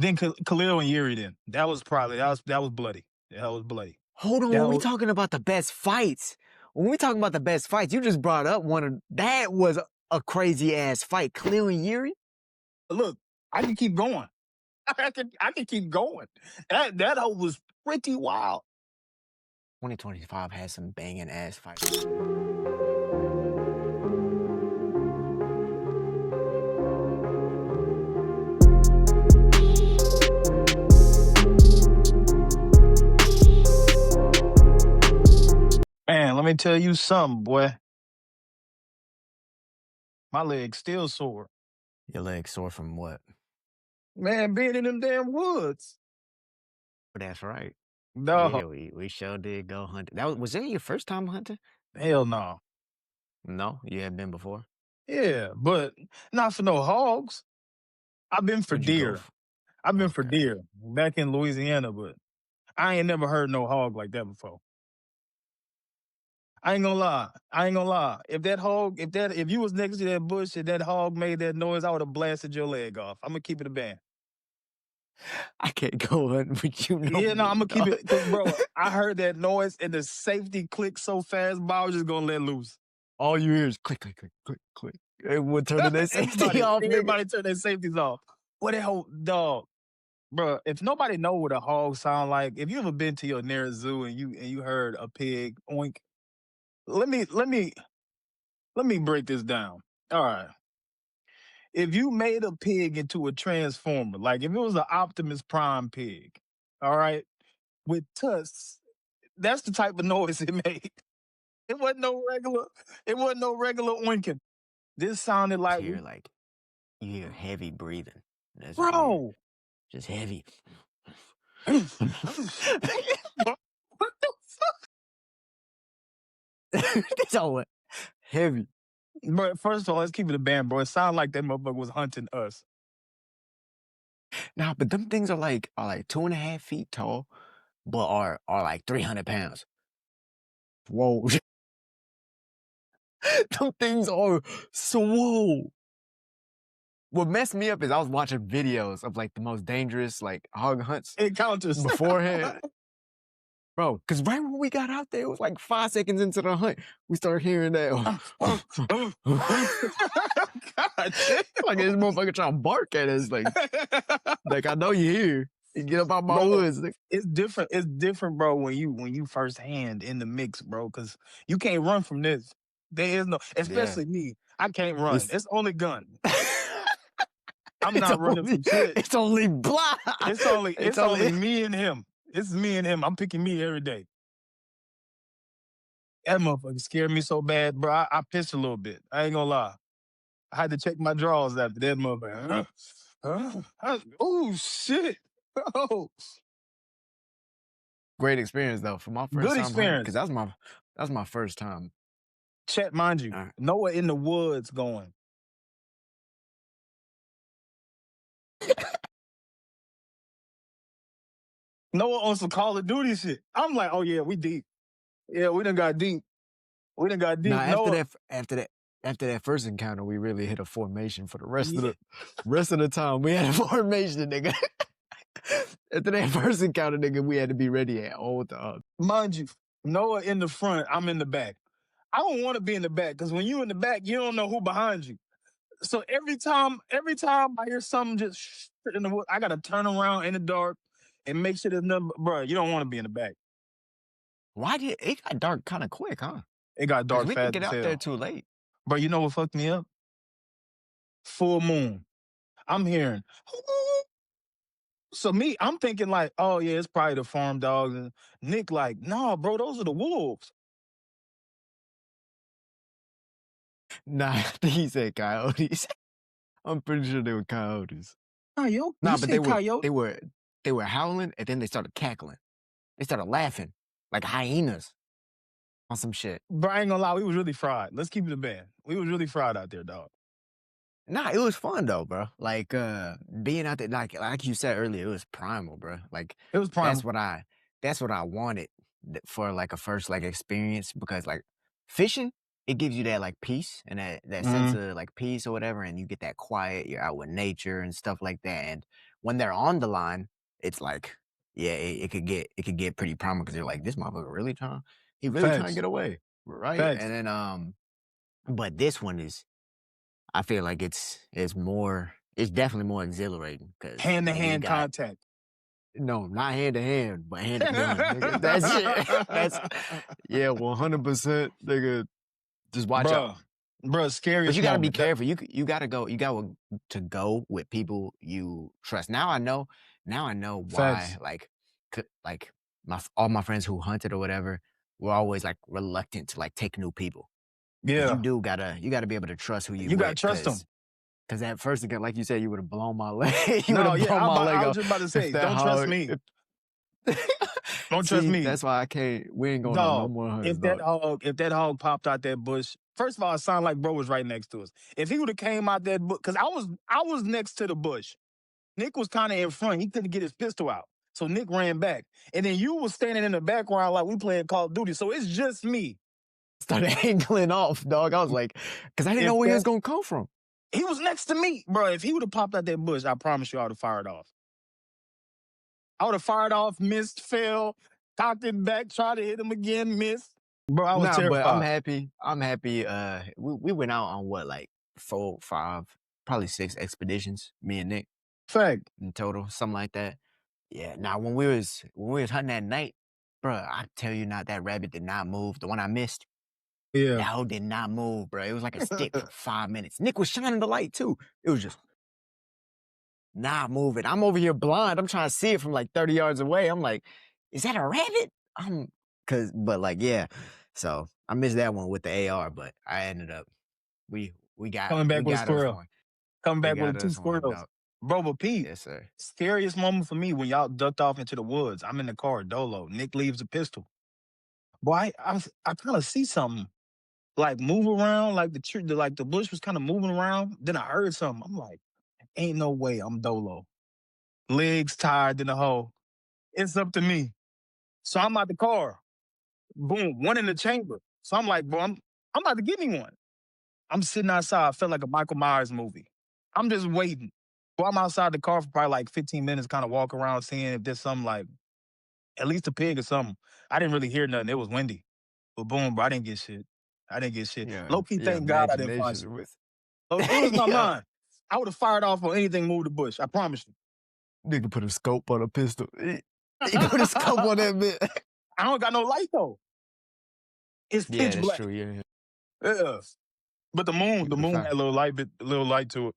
Then Khalil and Yuri. Then that was bloody. That was bloody. Hold on, That when we was, talking about the best fights, when we talking about the best fights, you just brought up one of that was a crazy ass fight. Khalil and Yuri. look, I can keep going. I can keep going. That hoe was pretty wild. 2025 has some banging ass fights. Man, let me tell you something, boy. My leg's still sore. Your legs sore from what? Man, being in them damn woods. That's right. No, Yeah, we sure did go hunting. Was that your first time hunting? hell no. No, you had been before. Yeah, but not for no hogs. I've been for Where'd you go? deer. I've been for Okay. deer back in Louisiana, but I ain't never heard no hog like that before. I ain't gonna lie. I ain't gonna lie. If you was next to that bush and that hog made that noise, I would have blasted your leg off. I'm gonna keep it a band. I can't go hunting with you no Yeah, no, more, I'm gonna keep dog. it because, bro, I heard that noise and the safety clicked so fast, but I was just gonna let loose. All you hear is click, click, click, click, click. Everyone turning their safety everybody, off, nigga. everybody turn their safeties off. What that whole dog, bro? If nobody know what a hog sound like, if you ever been to your nearest zoo and you heard a pig oink, let me break this down. All right. If you made a pig into a transformer, like if it was an Optimus Prime pig, all right, with tusks, that's the type of noise it made. It wasn't no regular. It wasn't no regular oinking. This sounded like, You hear heavy breathing. That's what you hear. bro. Just heavy. what the That's all it. Heavy. But first of all, let's keep it a band, bro. It sounded like that motherfucker was hunting us. Nah, but them things are like 2.5 feet tall, but are like 300 pounds. Whoa. Them things are swole. What messed me up is I was watching videos of like the most dangerous like hog hunts Encounters. beforehand. Bro, because right when we got out there, it was like 5 seconds into the hunt, we started hearing that. God damn. Like this motherfucker trying to bark at us. Like I know you here. You get up out my woods. It's different. It's different, bro, when you first hand in the mix, bro, because you can't run from this. There is no, especially me. I can't run. It's only gun. I'm not running from shit. It's only blah. It's only me and him. It's me and him. I'm picking me every day. That motherfucker scared me so bad, bro. I pissed a little bit. I ain't gonna lie. I had to check my drawers after that motherfucker. Oh shit. Oh. Great experience though for my first Good time experience. because that's my first time. Chet, mind you, Noah in the woods going. Noah on some Call of Duty shit. I'm like, oh yeah, we deep. Yeah, we done got deep. We done got deep. Nah, after that first encounter, we really hit a formation for the rest of the time. We had a formation, nigga. After that first encounter, nigga, we had to be ready at all times. Mind you, Noah in the front, I'm in the back. I don't want to be in the back because when you in the back, you don't know who behind you. So every time I hear something just in the wood, I gotta turn around in the dark and make sure there's nothing. Bro, you don't want to be in the back. Why did it got dark kind of quick, huh? It got dark fast. We didn't get out there too late. Bro, you know what fucked me up? Full moon. I'm hearing. So I'm thinking like, oh yeah, it's probably the farm dogs. And Nick like, nah, bro, those are the wolves. Nah, I think he said coyotes. I'm pretty sure they were coyotes. Coyote? Nah, but they were howling and then they started cackling. They started laughing like hyenas on some shit. Bro, I ain't gonna lie, we was really fried. Let's keep it a band. We was really fried out there, dog. Nah, it was fun though, bro. Like being out there, like you said earlier, it was primal, bro. Like it was primal. That's what I wanted for like a first like experience because like fishing, it gives you that like peace and that sense of like peace or whatever, and you get that quiet. You're out with nature and stuff like that. And when they're on the line, it's like, yeah, it could get pretty prominent because you're like, this motherfucker really trying to Facts. get away, right? Facts. And then but this one is, I feel like it's definitely more exhilarating because Hand to nigga, you hand got contact. no, not hand to hand, but hand to gun, nigga. That's it. That's 100%, nigga. Just watch out. Bruh, But scariest you gotta be moment. careful. You got to go with people you trust. Now I know why. Facts. Like all my friends who hunted or whatever were always like reluctant to like take new people. Because Yeah. you gotta be able to trust who you You gotta with. trust them. Because at first again, like you said, you would have blown my leg. You would No, have yeah, blown my leg I was off just about to if say, that don't trust hog. me. Don't trust See, me. that's why I can't. We ain't going on no Dog, more hunts, if dog. that hog popped out that bush, first of all, it sounded like bro was right next to us. If he would have came out that bush, because I was next to the bush. Nick was kind of in front. He couldn't get his pistol out. So Nick ran back. And then you was standing in the background like we playing Call of Duty. So it's just me. Started angling off, dog. I was like, because I didn't know If where he that was gonna come from. he was next to me, bro. If he would have popped out that bush, I promise you I would have fired off. I would have fired off, missed, fell, cocked it back, tried to hit him again, missed. Bro, I was Nah, but I'm terrified. happy. I'm happy. We went out on what, like 4, 5, probably 6 expeditions. Me and Nick Fact. in total, something like that. Yeah. Now when we was hunting at night, bro, I tell you not, that rabbit did not move. The one I missed, Yeah. that hoe did not move, bro. It was like a stick for 5 minutes. Nick was shining the light too. It was just not moving. I'm over here blind. I'm trying to see it from like 30 yards away. I'm like, is that a rabbit? But like, yeah. So I missed that one with the AR, but I ended up, we Coming back with a got us squirrel. one. Coming We back got with 2 us one, squirrels. dog. Bro, but Pete, Yes, sir. scariest moment for me when y'all ducked off into the woods. I'm in the car, dolo. Nick leaves a pistol. Boy, I kind of see something like move around, like the tree, like the bush was kind of moving around. Then I heard something. I'm like, ain't no way I'm dolo. Legs tired in the hole. It's up to me. So I'm out the car. Boom, one in the chamber. So I'm like, bro, I'm about to get me one. I'm sitting outside. I felt like a Michael Myers movie. I'm just waiting. Well, I'm outside the car for probably like 15 minutes, kind of walk around, seeing if there's something like, at least a pig or something. I didn't really hear nothing. It was windy. But boom, bro, I didn't get shit. I didn't get shit. Yeah, Low key, yeah, thank God I didn't find imagination shit. with It was my yeah. mind. I would have fired off on anything move the bush. I promise you. Nigga put a scope on a pistol. He put a scope on that bit. I don't got no light though. It's Yeah, pitch that's black. true. Yeah. Yeah. But the moon had a little light to it.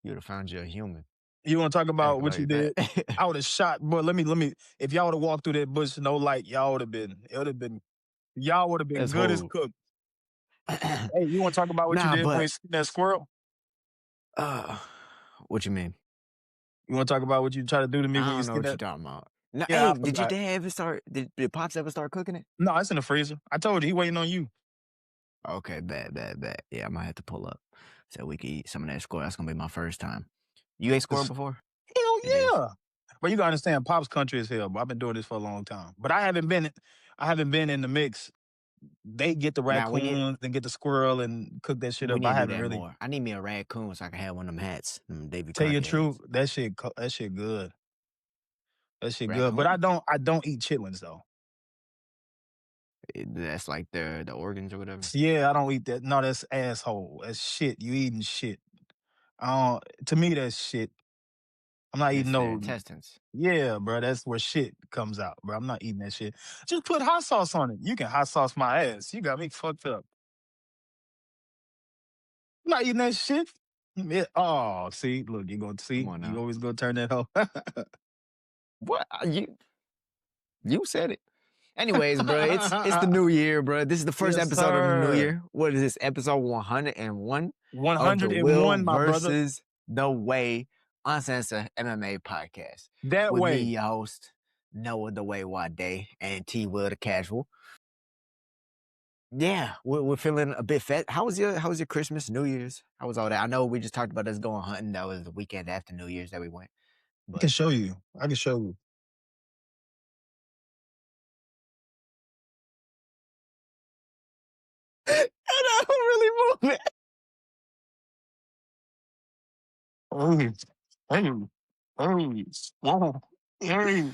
You would have found you a human. You want to talk about Acting what you like did? that. I would have shot, bro. Let me. If y'all would have walked through that bush, no light, y'all would have been. Y'all would have been That's good as whole. cooked. Hey, you want to talk about what you Nah, did when you but seen that squirrel? what you mean? You want to talk about what you try to do to me I when you don't know seen what you're that? talking about. No, Yeah, I hey, did your forgot. dad ever start? Did Pops ever start cooking it? No, it's in the freezer. I told you he waiting on you. Okay, bad. Yeah, I might have to pull up so we can eat some of that squirrel. That's gonna be my first time. You ate squirrel before? Hell It is. yeah. But you gotta understand, Pop's country is hell. But I've been doing this for a long time. But I haven't been in the mix. They get the Now raccoons and get the squirrel and cook that shit we up. I need to do haven't that really. more. I need me a raccoon so I can have one of them hats, them David Tell you Crockett the truth, hats. that shit good. That shit good. But Raccoon? I don't eat chitlins though. That's like the organs or whatever. Yeah, I don't eat that. No, that's asshole. That's shit. You eating shit. To me, that's shit. I'm not eating It's the no. intestines. Yeah, bro, that's where shit comes out, bro. I'm not eating that shit. Just put hot sauce on it. You can hot sauce my ass. You got me fucked up. I'm not eating that shit. Oh, see, look, you gonna Come see. on You now. always gonna turn that hoe. What you said it. Anyways, bro, it's the new year, bro. This is the first Yes, episode of the new sir. year. What is this? Episode 101 of the 101, Will my brother. versus the Way Uncensored MMA podcast. That With me, way. your host, Noah the Way Wade, and T Will the Casual. Yeah, we're feeling a bit fat. How was your Christmas, New Year's? How was all that? I know we just talked about us going hunting. That was the weekend after New Year's that we went. I can But show you. I can show you. I don't really move it. Oh, hey. Hey, whoa, hey,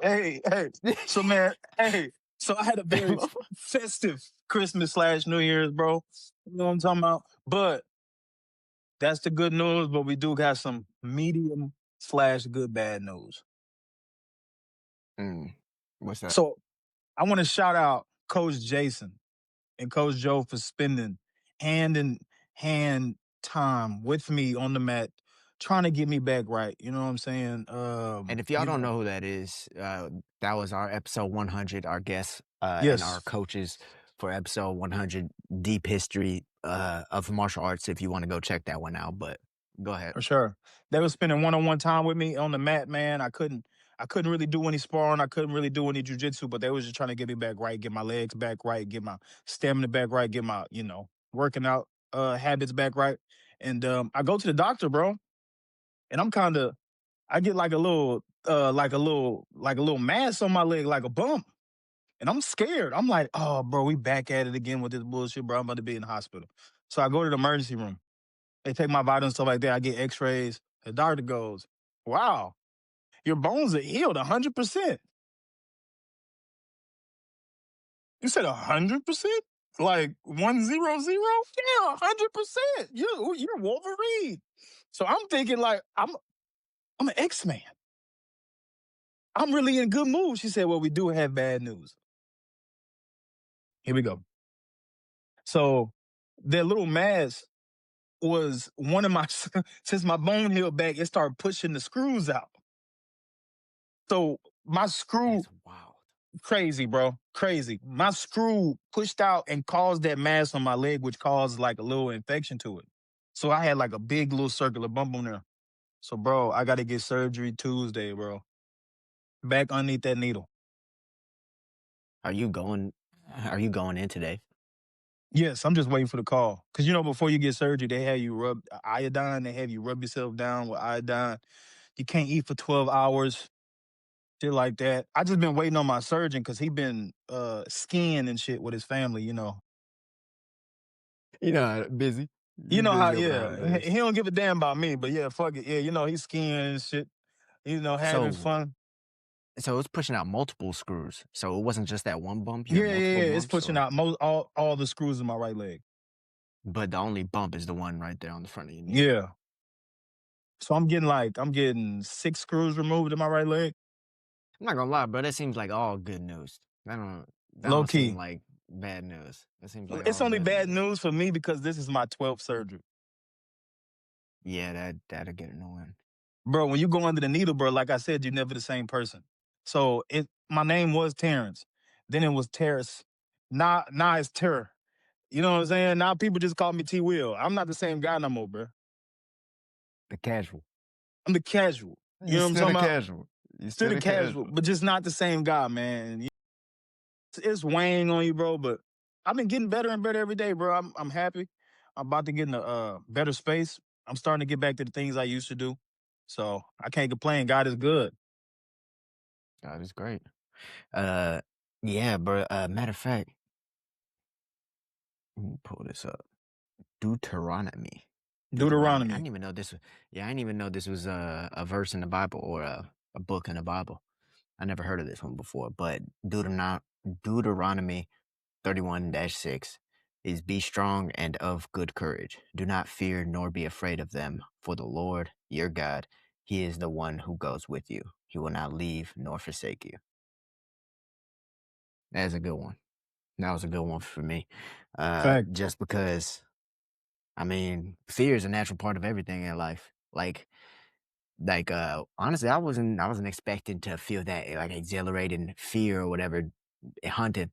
hey. So man, hey, so I had a very festive Christmas slash New Year's, bro. You know what I'm talking about? But that's the good news. But we do got some medium slash good bad news. What's that? So I want to shout out Coach Jason and Coach Joe for spending hand in hand time with me on the mat, trying to get me back right. You know what I'm saying? And if y'all don't know who that is, that was our episode 100, our guests and our Yes, coaches for episode 100, Deep History of Martial Arts, if you want to go check that one out. But go ahead. for sure. They were spending one-on-one time with me on the mat, man. I couldn't really do any sparring. I couldn't really do any jujitsu, but they was just trying to get me back right, get my legs back right, get my stamina back right, get my, working out habits back right. And I go to the doctor, bro, and I get like a little mass on my leg, like a bump. And I'm scared. I'm like, oh, bro, we back at it again with this bullshit, bro. I'm about to be in the hospital. So I go to the emergency room. They take my vitamins, stuff like that. I get x-rays. The doctor goes, wow, your bones are healed 100%. You said 100%? Like 100? Yeah, 100%. You're Wolverine. So I'm thinking like I'm an X-Man. I'm really in a good mood. She said, well, we do have bad news. Here we go. So that little mass was one of my since my bone healed back, it started pushing the screws out. So my screw That's wild. crazy, bro. Crazy. My screw pushed out and caused that mass on my leg, which caused like a little infection to it. So I had like a big little circular bump on there. So, bro, I got to get surgery Tuesday, bro. Back underneath that needle. Are you going in today? Yes, I'm just waiting for the call. Cause before you get surgery, they have you rub iodine. They have you rub yourself down with iodine. You can't eat for 12 hours. Shit like that. I just been waiting on my surgeon because he been skiing and shit with his family. You know, busy. You You know how, busy over the yeah. He holidays. don't give a damn about me, but yeah, fuck it. Yeah, he's skiing and shit, having So fun. so it's pushing out multiple screws. So it wasn't just that one bump. You Yeah, have yeah, multiple yeah. It's bumps, pushing or out all the screws in my right leg. but the only bump is the one right there on the front of your knee. Yeah. So I'm getting 6 screws removed in my right leg. I'm not gonna lie, bro. That seems like all good news. That Low don't seem key. like bad news. That seems like It's all only good bad news. news for me because this is my 12th surgery. Yeah, that'll get annoying. Bro, when you go under the needle, bro, like I said, you're never the same person. So my name was Terrence. Then it was Terrace. Now it's Terror. You know what I'm saying? Now people just call me T Will. I'm not the same guy no more, bro. The casual. I'm the casual. You You know what I'm still talking the about? casual. You Still still the the casual, casual. but just not the same guy, man. It's weighing on you, bro. But I've been getting better and better every day, bro. I'm happy. I'm about to get in a better space. I'm starting to get back to the things I used to do. So I can't complain. God is good. God is great. Yeah, bro. Matter of fact, let me pull this up. Deuteronomy. Deuteronomy. I Deuteronomy. didn't even know this was. Yeah, I didn't even know this was a verse in the Bible or a book in the Bible. I never heard of this one before. But Deuteronomy 31-6 is be strong and of good courage. Do not fear nor be afraid of them, for the Lord your God, He is the one who goes with you. He will not leave nor forsake you. That's a good one. That was a good one for me. Fact. Just because, I mean, fear is a natural part of everything in life. Honestly, I wasn't expecting to feel that like exhilarating fear or whatever hunted,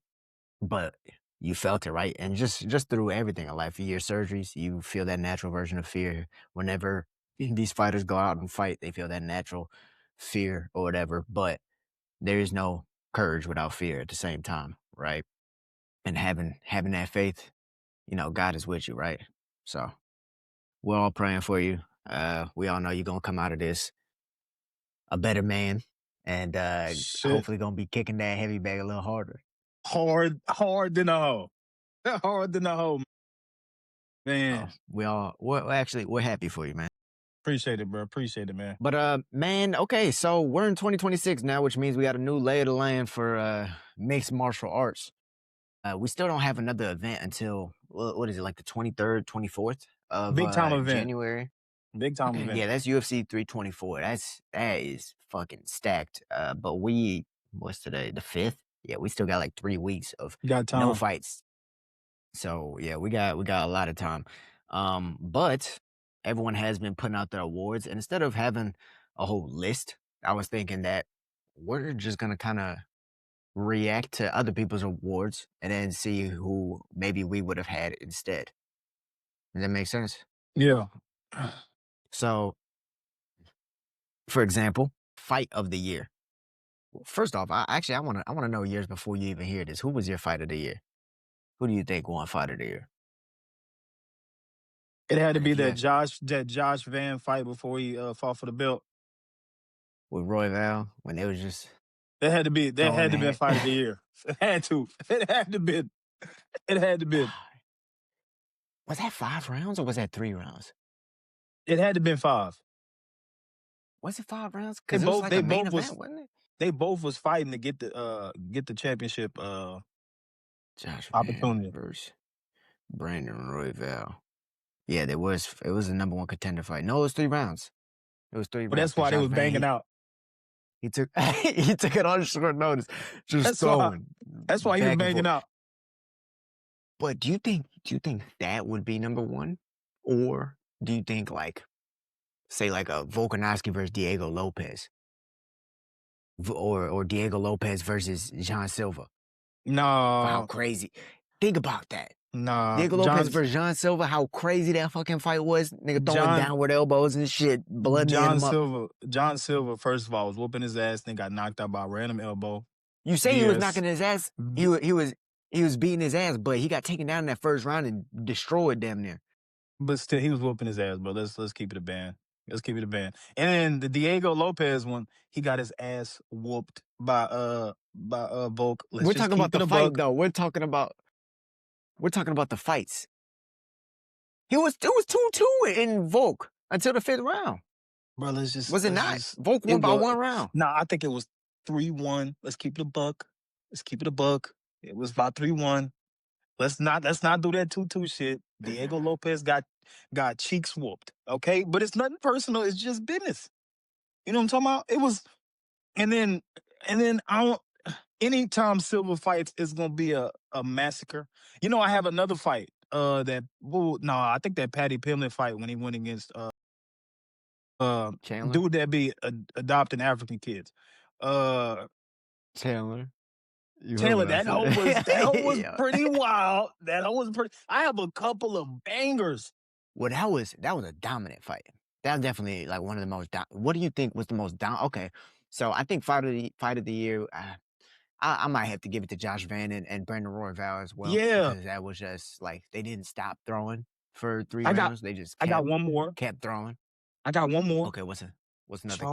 but you felt it, right? And just through everything in life, your surgeries, you feel that natural version of fear. Whenever these fighters go out and fight, they feel that natural fear or whatever. But there is no courage without fear at the same time, right? And having that faith, God is with you, right? So we're all praying for you. We all know you're gonna come out of this a better man, and Shit. hopefully gonna be kicking that heavy bag a little harder. Hard than a hoe. Hard than a hoe, Oh, man. we're happy for you, man. Appreciate it, bro. Appreciate it, man. But man, okay, so we're in 2026 now, which means we got a new lay of the land for mixed martial arts. We still don't have another event until what is it, like the 23rd, 24th of Big time event. January. Big time event. Yeah, that's UFC 324. That is fucking stacked. But what's today? The 5th? Yeah, we still got like 3 weeks of Got time. no fights. So yeah, we got a lot of time. But everyone has been putting out their awards, and instead of having a whole list, I was thinking that we're just gonna kind of react to other people's awards and then see who maybe we would have had instead. Does that make sense? Yeah. So, for example, fight of the year. First off, I want to know years before you even hear this. Who was your fight of the year? Who do you think won fight of the year? It had to be that Josh Van fight before he fought for the belt with Royval when they was just. That had to be fight of the year. It had to. It had to be. It had to be. Was that 5 rounds or was that 3 rounds? It had to been 5. Was it 5 rounds? Because it was like a main event, wasn't it? They both was fighting to get the championship Josh opportunity versus Brandon Royval. Yeah, it was the number 1 contender fight. No, it was 3 rounds. It was 3 rounds. But that's why they was banging out. He took it on short notice. Just throwing. That's why he was banging out. But do you think that would be number 1? Or do you think say a Volkanovski versus Diego Lopez? Or Diego Lopez versus Jean Silva? No. How crazy. Think about that. Nah. Diego Lopez versus Jean Silva, how crazy that fucking fight was. Nigga throwing downward elbows and shit. Blood John Silva, first of all, was whooping his ass, then got knocked out by a random elbow. You say he was knocking his ass. He was beating his ass, but he got taken down in that first round and destroyed damn near. But still, he was whooping his ass, bro. Let's keep it a band. Let's keep it a band. And then the Diego Lopez one, he got his ass whooped by Volk. We're talking about the fight, though. We're talking about the fights. It was 2-2 in Volk until the 5th round. Bro, was it not? Volk won by 1 round. Nah, I think it was 3-1. Let's keep it a buck. It was about 3-1. Let's not do that 2-2 shit. Diego Lopez got cheeks whooped. Okay? But it's nothing personal, it's just business. You know what I'm talking about? It was and then anytime Silva fights, it's gonna be a massacre. You know, I have another fight. I think that Patty Pimlett fight when he went against Chandler? Dude that be adopting African kids. Chandler. That hoe was pretty wild. That hoe was pretty. I have a couple of bangers. Well, that was a dominant fight. That was definitely one of the most. What do you think was the most down? Okay, so I think fight of the year. I might have to give it to Josh Van and Brandon Royval as well. Yeah, because that was just they didn't stop throwing for 3 rounds. They just I got one more. Kept throwing. I got one more. Okay, what's another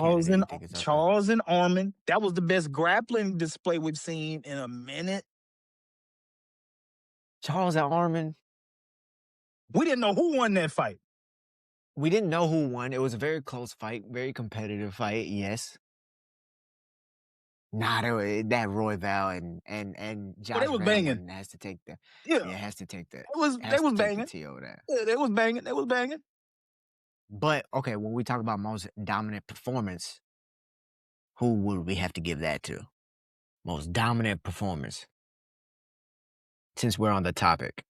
Charles and Arman. That was the best grappling display we've seen in a minute. Charles and Arman. We didn't know who won that fight. We didn't know who won. It was a very close fight, very competitive fight. Yes. Nah, that Royval and Josh Van has to take that. Yeah, has to take that. They was banging. Yeah, they was banging. But okay, when we talk about most dominant performance, who would we have to give that to? Most dominant performance. Since we're on the topic.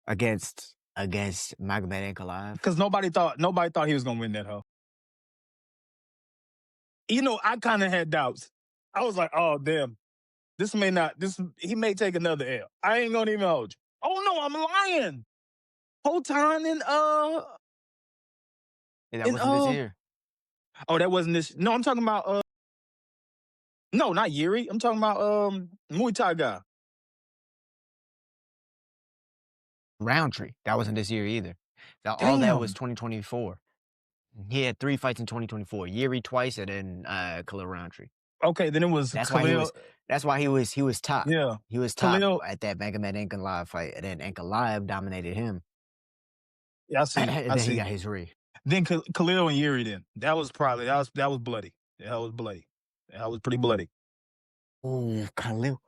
Against Magomed Ankalaev. Because nobody thought he was gonna win that hoe. You know, I kind of had doubts. I was like, oh damn, he may take another L. I ain't gonna even hold you. Oh no, I'm lying. Whole time in that wasn't this year. Oh, that wasn't this. No, I'm talking about no, not Jiri. I'm talking about Muay Thai guy. Roundtree. That wasn't this year either. All that was 2024. He had 3 fights in 2024. Jiri twice and then Khalil Roundtree. Okay, then it was that's why he was top. Yeah. He was top at that Magomed Ankalaev fight, and then Ankalaev dominated him. Yeah, I see. And I then he see. got his ring. Then Khalil and Yuri. Then that was bloody. That was bloody. That was pretty bloody. Oh, Khalil.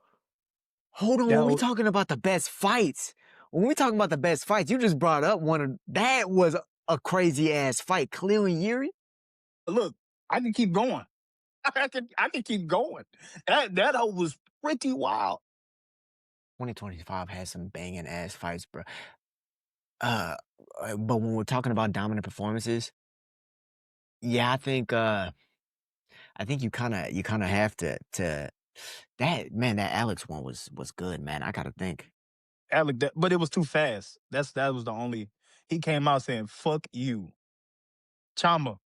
Hold on, That when we was, talking about the best fights, when we talking about the best fights, you just brought up one of that was a crazy ass fight. Khalil and Yuri. look. I can keep going. I can keep going. That hoe was pretty wild. 2025 has some banging ass fights, bro. But when we're talking about dominant performances, yeah, I think you kind of have to that man, that Alex one was good, man. I gotta think. Alec, but it was too fast. That was the only. He came out saying "fuck you," Chama.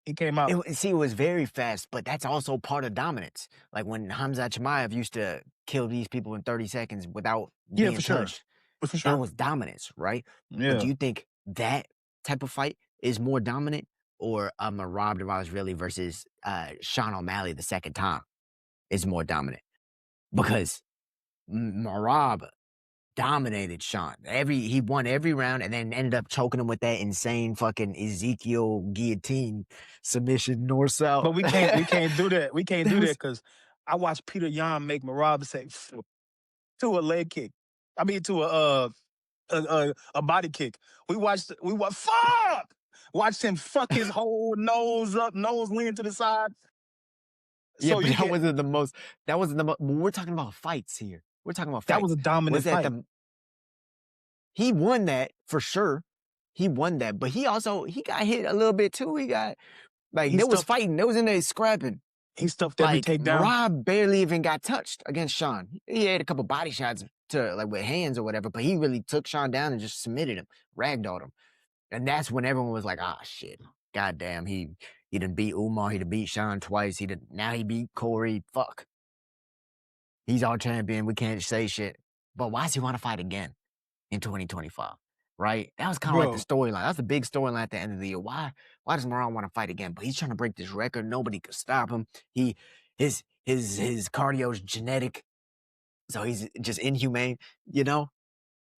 He came out. See, it was very fast, but that's also part of dominance. Like when Hamza Chimaev used to kill these people in 30 seconds without Yeah, being for sure. touched. For That sure. was dominance, right? But do Yeah. you think that type of fight is more dominant, or a Merab Dvalishvili versus Sean O'Malley the second time is more dominant? Because Merab dominated Sean. He won every round and then ended up choking him with that insane fucking Ezekiel guillotine submission north south. But we can't do that. We can't That do that was because I watched Peter Yan make Marab say to a leg kick. I mean to a body kick. We watched fuck. Watched him fuck his whole nose up, nose lean to the side. yeah, So but you that can. wasn't the most. That wasn't the most. We're talking about fights here. We're talking about That was fights. a dominant Was that fight. the? He won that for sure. He won that, but he got hit a little bit too. He got like He there was stuffed. fighting. There was in there scrapping. He stuffed every Like takedown. Merab barely even got touched against Sean. He had a couple body shots to like with hands or whatever, but he really took Sean down and just submitted him, ragdolled him. And that's when everyone was like, ah shit. Goddamn, he done beat Umar, he done beat Sean twice, now he beat Corey. Fuck. He's our champion. We can't say shit. But why does he want to fight again in 2025? Right? That was kind of like the Bro, storyline. That's the big storyline at the end of the year. Why does Moran want to fight again? But he's trying to break this record. Nobody could stop him. His cardio's genetic. So he's just inhumane, you know?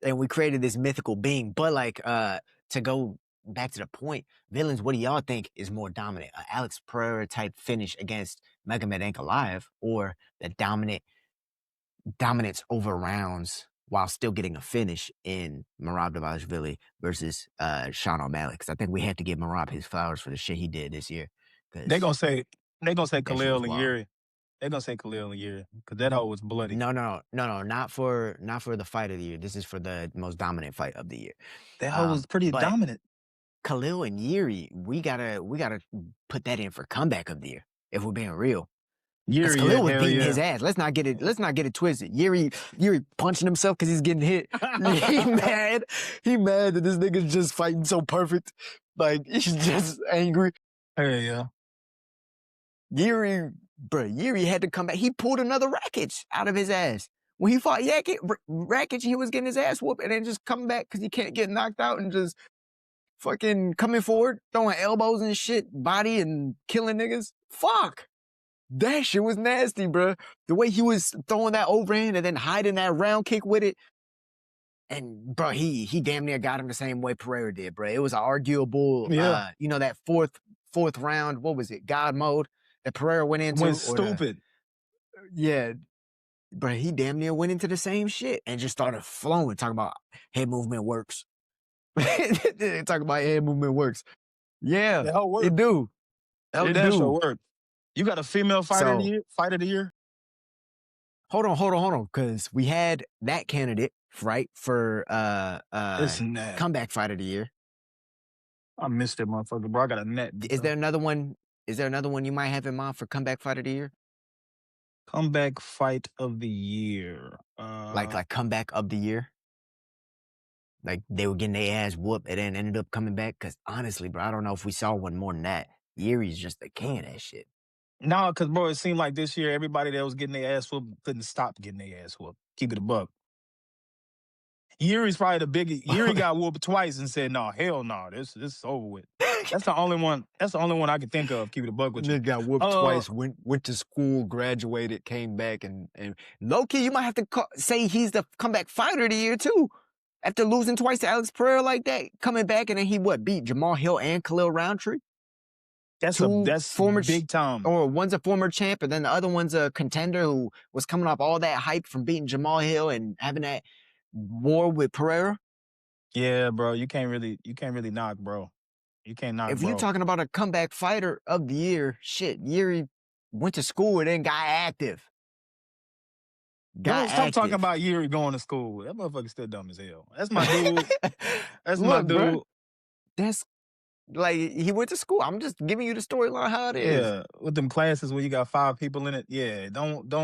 And we created this mythical being. But like to go back to the point, villains, what do y'all think is more dominant? An Alex Pereira type finish against Magomed Ankalaev, or the dominance over rounds while still getting a finish in Merab Dvalishvili versus Sean O'Malley? Because I think we have to give Merab his flowers for the shit he did this year. they gonna say That shit Khalil was and wild. Yuri. They gonna say Khalil and Yuri because that hoe was bloody. No, not for the fight of the year. This is for the most dominant fight of the year. That hoe was pretty But dominant. Khalil and Yuri, we gotta put that in for comeback of the year if we're being real. Because Yuri, Khalil was hell beating yeah. his ass. Let's not get it twisted. Yuri punching himself because he's getting hit. He mad. He mad that this nigga's just fighting so perfect. Like, he's just angry. Hell yeah. Yuri had to come back. He pulled another Rakic out of his ass. When he fought Rakic, he was getting his ass whooped and then just coming back because he can't get knocked out and just fucking coming forward, throwing elbows and shit, body and killing niggas. Fuck. That shit was nasty, bro. The way he was throwing that overhand and then hiding that round kick with it. And, bro, he damn near got him the same way Pereira did, bro. It was an arguable, Yeah. that fourth round, what was it, God mode that Pereira went into? Went stupid. Yeah. Bro, he damn near went into the same shit and just started flowing, talking about head movement works. Talking about head movement works. Yeah, That hoe worked. it do. It damn sure worked. You got a female fighter of the year? Fight of the year? Hold on, because we had that candidate, right, for comeback fight of the year. I missed it, motherfucker, bro. I got a net. Is there another one? Is there another one you might have in mind for comeback fight of the year? Comeback fight of the year. Like comeback of the year? Like they were getting their ass whooped and then ended up coming back? Because honestly, bro, I don't know if we saw one more than that. Yuri's just the king of that shit. No, because, bro, it seemed like this year everybody that was getting their ass whooped couldn't stop getting their ass whooped. Keep it a buck. Yuri's probably the biggest. Yuri got whooped twice and said, "No, hell no, this is over with." That's the only one. That's the only one I can think of. Keep it a buck with you. Nigga got whooped twice. Went to school, graduated, came back, and low key, you might have to say he's the comeback fighter of the year too. After losing twice to Alex Pereira like that, coming back and then he beat Jamal Hill and Khalil Roundtree. That's big time. Or one's a former champ, and then the other one's a contender who was coming off all that hype from beating Jamal Hill and having that war with Pereira. Yeah, bro, you can't really knock, bro. You can't knock, if bro. You're talking about a comeback fighter of the year, shit, Jiri went to school and then got active. Stop talking about Jiri going to school. That motherfucker's still dumb as hell. That's my dude. That's my dude. Bro, that's like he went to school. I'm just giving you the storyline how it is. Yeah, with them classes where you got 5 people in it. Yeah, don't be.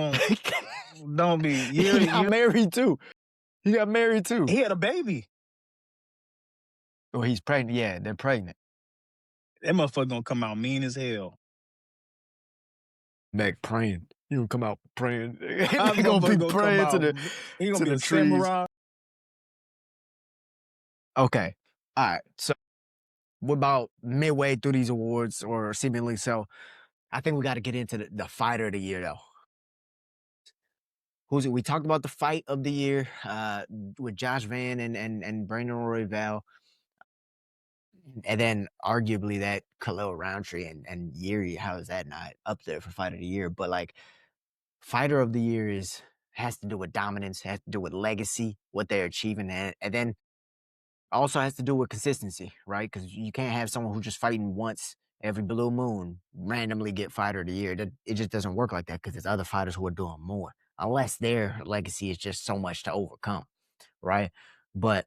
Jiri, he got married too. He got married too. He had a baby. Oh, he's pregnant. Yeah, they're pregnant. That motherfucker gonna come out mean as hell. Mac praying. He gonna come out praying. He gonna be praying to the trees. Samurai. Okay. All right. So what about midway through these awards, or seemingly so? I think we got to get into the fighter of the year, though. Who's it? We talked about the fight of the year with Josh Van and Brandon Royval. And then arguably that Khalil Roundtree and Jiri, how is that not up there for fight of the year? But like fighter of the year has to do with dominance, has to do with legacy, what they're achieving, and then also has to do with consistency, right? Because you can't have someone who's just fighting once every blue moon randomly get fighter of the year. It just doesn't work like that because there's other fighters who are doing more, unless their legacy is just so much to overcome, right? But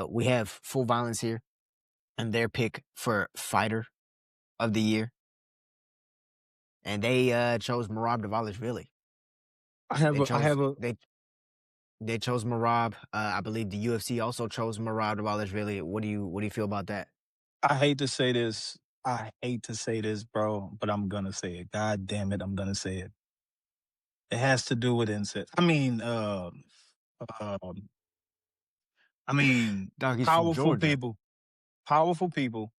we have Full Violence here and their pick for fighter of the year. And they chose Merab Dvalishvili. They chose Merab. I believe the UFC also chose Merab Dvalishvili. What do you feel about that? I hate to say this, bro, but I'm gonna say it. God damn it, I'm gonna say it. It has to do with incest. I mean, Dog, powerful people.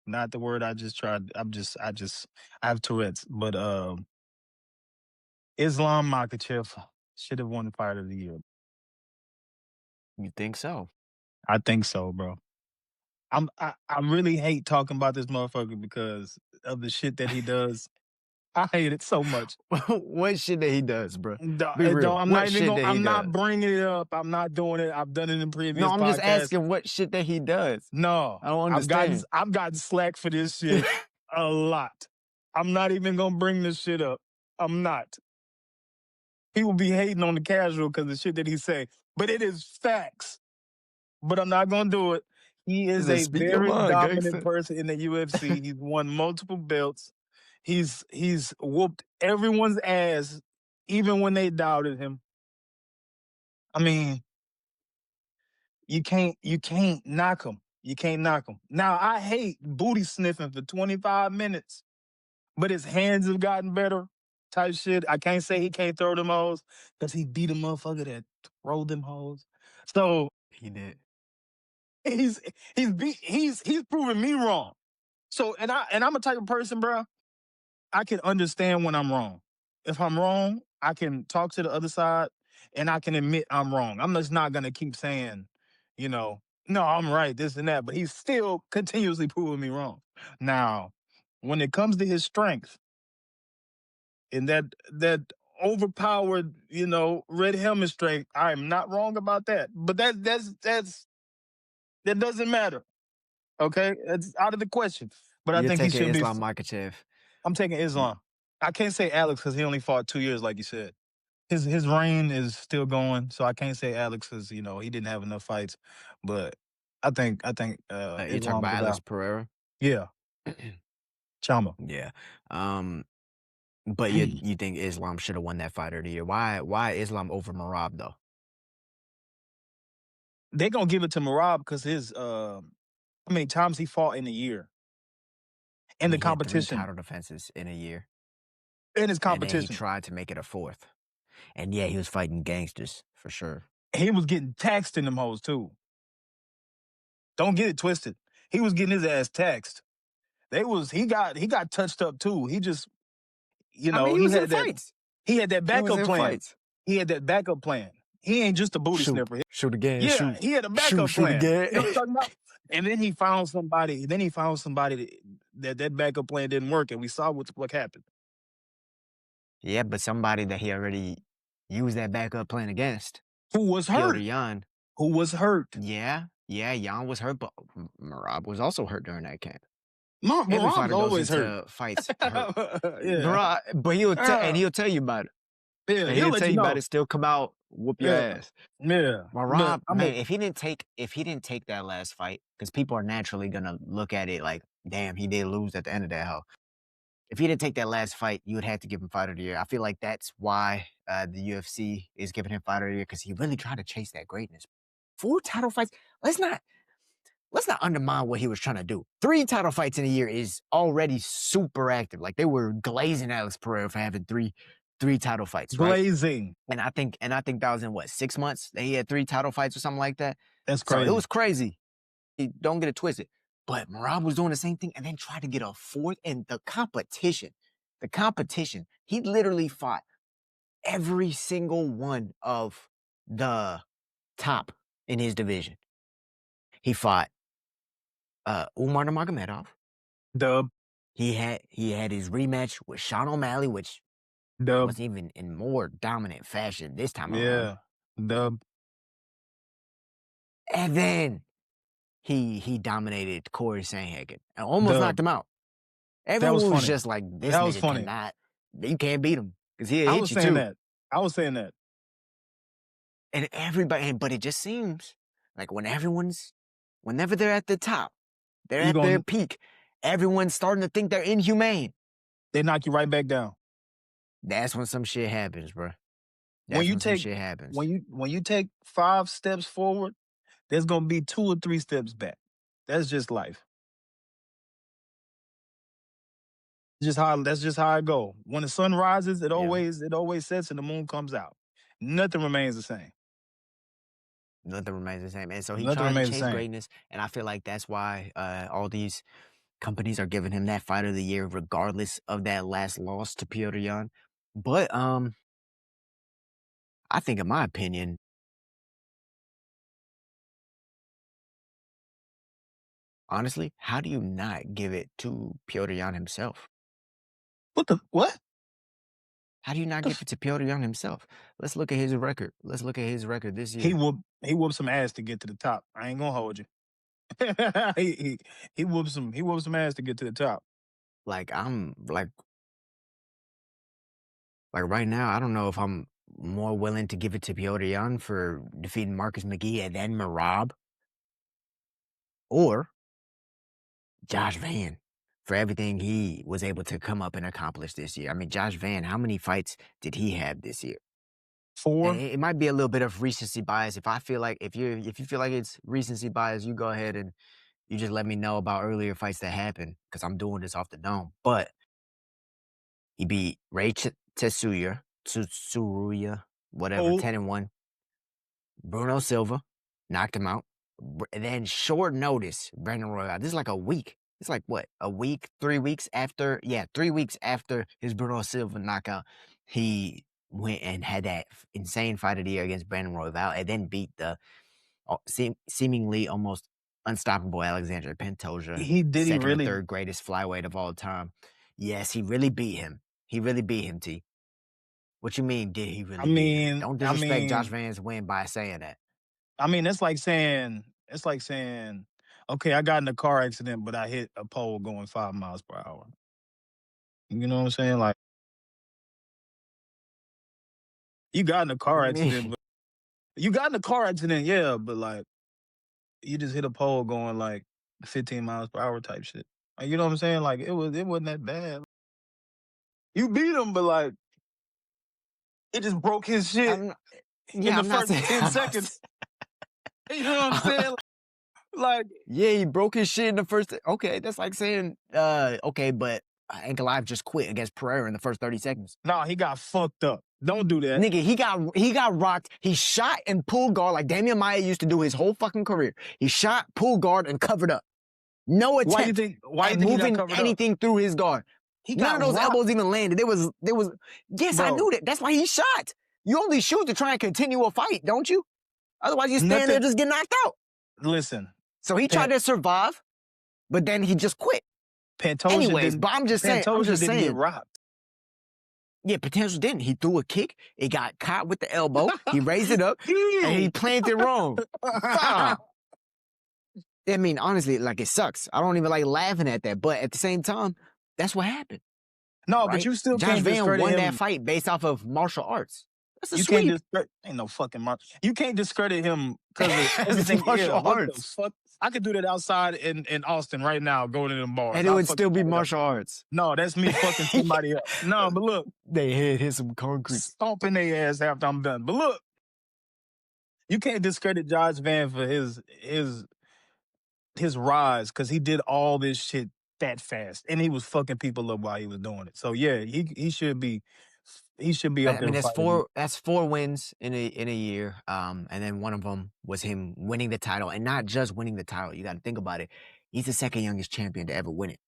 Not the word I just tried. I have Tourette's, but Islam Makachev should have won the fight of the year. You think so? I think so, bro. I really hate talking about this motherfucker because of the shit that he does. I hate it so much. What shit that he does, bro? I'm not bringing it up. I'm not doing it. I've done it in previous podcasts. I'm just asking what shit that he does. No. I don't understand. I've gotten slack for this shit a lot. I'm not even going to bring this shit up. I'm not. People be hating on the casual because of the shit that he say. But it is facts. But I'm not going to do it. He is a very dominant person in the UFC. He's won multiple belts. He's whooped everyone's ass, even when they doubted him. I mean, you can't knock him. You can't knock him. Now, I hate booty sniffing for 25 minutes, but his hands have gotten better type shit. I can't say he can't throw them hoes because he beat a motherfucker that throw them hoes. So he did. He's proving me wrong. So and I'm a type of person, bro. I can understand when I'm wrong. If I'm wrong, I can talk to the other side and I can admit I'm wrong. I'm just not gonna keep saying, no, I'm right, this and that. But he's still continuously proving me wrong. Now, when it comes to his strength and that overpowered, red helmet strength, I am not wrong about that. But that doesn't matter. Okay? It's out of the question. But I think he should Islam Makachev. I'm taking Islam. I can't say Alex because he only fought 2 years, like you said. His reign is still going, so I can't say Alex because he didn't have enough fights. But I think you're talking about Alex Pereira. Yeah, Chama. Yeah. But you think Islam should have won that fighter of the year? Why Islam over Merab though? They're gonna give it to Merab because his how many times he fought in a year. And the competition. 3 title defenses in a year. In his competition. And then he tried to make it a 4th. And yeah, he was fighting gangsters for sure. He was getting taxed in them hoes too. Don't get it twisted. He was getting his ass taxed. He got touched up too. He just, he was in fights. He had that backup plan. He had that backup plan. he ain't just a booty sniffer. Shoot again. Yeah, Shoot. he had a backup Shoot plan. again. You know what I'm talking about? And then he found somebody. That backup plan didn't work, and we saw what the fuck happened. Yeah, but somebody that he already used that backup plan against. Who was hurt? Yan. Who was hurt? Yeah, Yan was hurt, but Merab was also hurt during that camp. Every fighter always hurt. Fights hurt. Yeah. Merab, but he'll tell you about it. Yeah, he'll tell you know. about it. Still come out, whoop your ass. Yeah, Merab, man, if he didn't take that last fight, because people are naturally gonna look at it like, damn, he did lose at the end of that hell. If he didn't take that last fight, you would have to give him Fighter of the Year. I feel like that's why the UFC is giving him Fighter of the Year, because he really tried to chase that greatness. 4 title fights. Let's not undermine what he was trying to do. 3 title fights in a year is already super active. Like, they were glazing Alex Pereira for having three title fights, right? Glazing. And I think that was in 6 months that he had 3 title fights or something like that. That's crazy. So it was crazy. Don't get it twisted. But Merab was doing the same thing and then tried to get a 4th. And the competition, he literally fought every single one of the top in his division. He fought Umar Nurmagomedov. Dub. He had his rematch with Sean O'Malley, which was even in more dominant fashion this time around. Dub. And then he dominated Corey Sandhagen and almost knocked him out. Everyone was just like, this nigga cannot, you can't beat him, because he'll hit you too. I was saying that. And everybody, but it just seems like whenever they're at the top, they're at their peak, everyone's starting to think they're inhumane. They knock you right back down. That's when some shit happens, bro. When you take 5 steps forward, there's gonna be 2 or 3 steps back. That's just life. That's just how it go. When the sun rises, it always sets and the moon comes out. Nothing remains the same. Nothing remains the same. And so he tried to chase greatness, and I feel like that's why all these companies are giving him that Fighter of the Year, regardless of that last loss to Petr Yan. But I think, in my opinion, honestly, how do you not give it to Petr Yan himself? What? How do you not give it to Petr Yan himself? Let's look at his record. This year. He whooped some ass to get to the top. I ain't gonna hold you. he whooped some ass to get to the top. Like, I'm like right now, I don't know if I'm more willing to give it to Petr Yan for defeating Marcus McGee and then Merab, or Josh Van for everything he was able to come up and accomplish this year. I mean, Josh Van, how many fights did he have this year? 4. And it might be a little bit of recency bias. If you feel like it's recency bias, you go ahead and you just let me know about earlier fights that happened, because I'm doing this off the dome. But he beat Ray Tsuruya, whatever, 10-1. Bruno Silva knocked him out. And then short notice, Brandon Royval. This is like a week. It's like, what, a week, 3 weeks after? Yeah, 3 weeks after his Bruno Silva knockout, he went and had that insane Fight of the Year against Brandon Royval, and then beat the seemingly almost unstoppable Alexander Pantoja. Second or third greatest flyweight of all time. Yes, he really beat him. T. What you mean, did he really beat him? Don't disrespect Josh Van's win by saying that. I mean, it's like saying, okay, I got in a car accident, but I hit a pole going 5 miles per hour. You know what I'm saying? Like, you got in a car accident, yeah, but like, you just hit a pole going like 15 miles per hour type shit. Like, you know what I'm saying? Like, it wasn't that bad. You beat him, but like, it just broke his shit in the first 10 seconds. You know what I'm saying? Like, yeah, he broke his shit in the first. Okay, that's like saying, okay, but Ankalaev just quit against Pereira in the first 30 seconds. No, he got fucked up. Don't do that. Nigga, he got rocked. He shot and pulled guard like Damian Maia used to do his whole fucking career. He shot, pulled guard, and covered up. No attempt. Why you think moving anything through his guard. None of those elbows even landed. There was. Yes, bro, I knew that. That's why he shot. You only shoot to try and continue a fight, don't you? Otherwise, you stand there just get knocked out. Listen. So he tried to survive, but then he just quit. Anyways, but I'm just saying. Didn't get rocked. Yeah, Potential didn't. He threw a kick. It got caught with the elbow. He raised it up, and he planted it wrong. I mean, honestly, like, it sucks. I don't even like laughing at that. But at the same time, that's what happened. No, right? But you still Josh can't Van discredit won him. that fight based off of martial arts. That's a you sweep. Can't discredit. Ain't no fucking martial. You can't discredit him because of everything. Martial arts. What the fuck? I could do that outside in Austin right now, going to them bars. And it would still be martial arts. No, that's me fucking somebody up. No, but look. They hit some concrete. Stomping their ass after I'm done. But look, you can't discredit Josh Van for his rise because he did all this shit that fast. And he was fucking people up while he was doing it. So yeah, he should be up there. I mean, that's four wins in a year. And then one of them was him winning the title, and not just winning the title. You got to think about it. He's the second youngest champion to ever win it.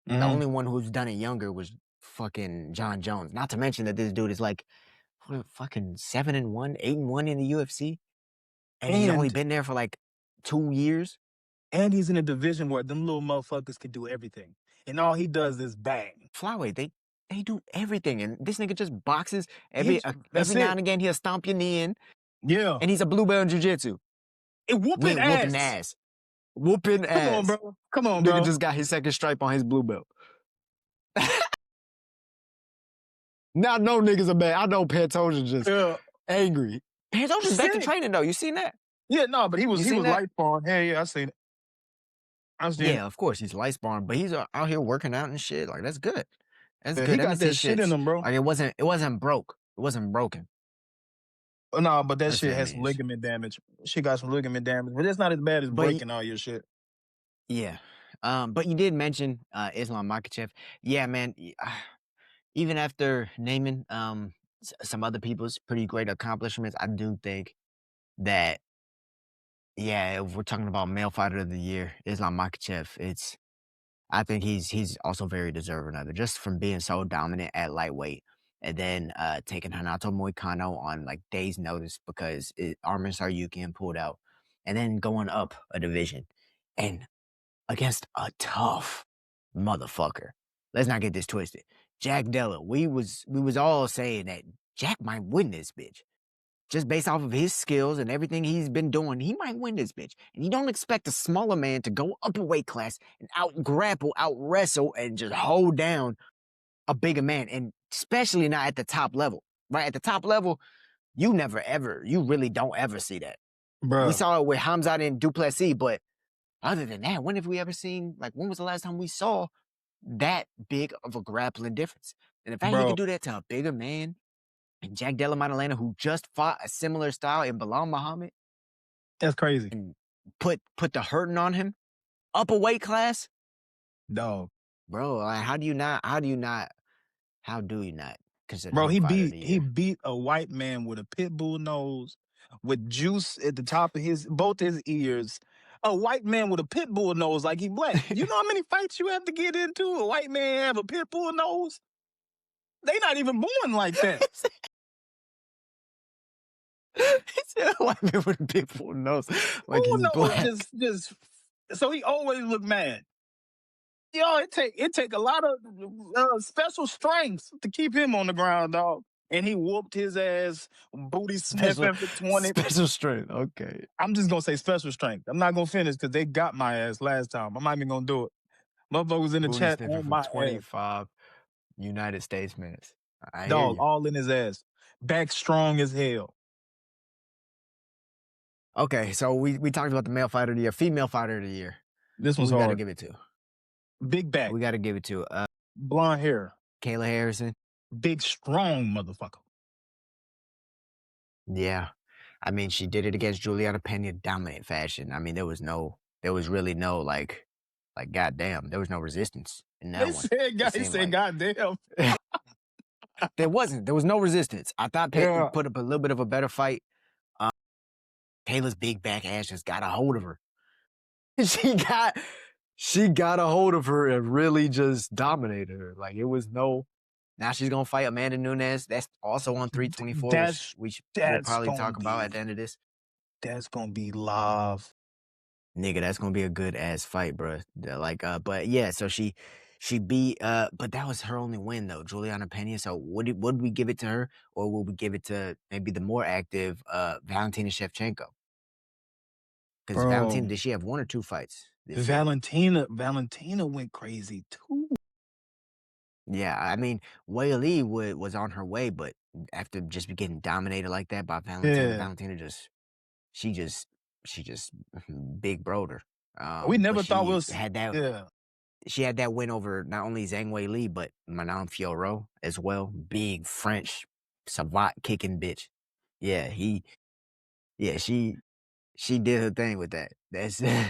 Mm-hmm. The only one who's done it younger was fucking John Jones. Not to mention that this dude is like fucking 7-1, 8-1 in the UFC, and he's only been there for like 2 years. And he's in a division where them little motherfuckers can do everything, and all he does is bang. Flyweight, they do everything, and this nigga just boxes every now and again. He'll stomp your knee in. Yeah, and he's a blue belt in jiu-jitsu. Whooping ass. Whooping ass. Come on, bro. Come on, bro. Nigga just got his second stripe on his blue belt. Now, no niggas are bad. I know Pantoja just angry. Pantoja's back to training, though. You seen that? Yeah, no, but he was light sparring. Yeah, I seen it. Yeah, of course, he's light sparring, but he's out here working out and shit. Like, that's good. That's good. He got that shit in him, bro. Like, it wasn't broke. It wasn't broken. No, but that shit has some ligament damage. She got some ligament damage, but it's not as bad as breaking all your shit. Yeah. But you did mention Islam Makachev. Yeah, man. Even after naming some other people's pretty great accomplishments, I do think that, yeah, if we're talking about male fighter of the year, Islam Makachev, I think he's also very deserving of it, just from being so dominant at lightweight. And then taking Hanato Moicano on like days' notice because Arman Tsarukyan pulled out, and then going up a division and against a tough motherfucker. Let's not get this twisted. Jack Della, we was all saying that Jack might win this bitch. Just based off of his skills and everything he's been doing, he might win this bitch. And you don't expect a smaller man to go up a weight class and out-grapple, out-wrestle, and just hold down a bigger man, and especially not at the top level, right? At the top level, you really don't ever see that. Bruh. We saw it with Hamzat and Duplessis, but other than that, when have we ever seen, like, when was the last time we saw that big of a grappling difference? And the fact he could do that to a bigger man, and Jack Della Maddalena, who just fought a similar style in Bilal Muhammad. That's crazy. And put the hurting on him, up a weight class. Dog. Bro, like, how do you not consider bro, him he beat a white man with a pit bull nose, with juice at the top of both his ears. A white man with a pit bull nose like he black. You know how many fights you have to get into? A white man have a pit bull nose? They not even born like that. He said a white man with a pit bull nose like he's black. Just so he always look mad. Yo, it take a lot of special strength to keep him on the ground, dog. And he whooped his ass, booty sniffing for 20. Special strength, okay. I'm just going to say special strength. I'm not going to finish because they got my ass last time. I'm not even going to do it. Motherfuckers in the chat on my 25 United States minutes. Dog, all in his ass. Back strong as hell. Okay, so we talked about the male fighter of the year. Female fighter of the year. This one's hard. We got to give it to. Big back. We got to give it to. Blonde hair. Kayla Harrison. Big, strong motherfucker. Yeah. I mean, she did it against Juliana Pena, dominant fashion. I mean, there was really no, like goddamn, there was no resistance in that one. He said, goddamn. There was no resistance. I thought Pena put up a little bit of a better fight. Kayla's big back ass just got a hold of her. She got a hold of her and really just dominated her. Like, there was no Now she's gonna fight Amanda Nunes. That's also on 324, which we'll That's probably gonna talk about be at the end of this. that's gonna be live. Nigga, that's gonna be a good ass fight, bro. But yeah, so she beat but that was her only win though, Juliana Pena. So would we give it to her, or would we give it to maybe the more active Valentina Shevchenko? Because Valentina, Bro, did she have 1 or 2 fights this year? Valentina went crazy too. Yeah, I mean, Weili was on her way, but after just getting dominated like that by Yeah. Valentina she just big broed her. We But never thought she we'll see. had that Yeah. she had that win over not only Zhang Weili but Manon Fiorot as well. Big French savate kicking bitch. Yeah, she did her thing with that. That's the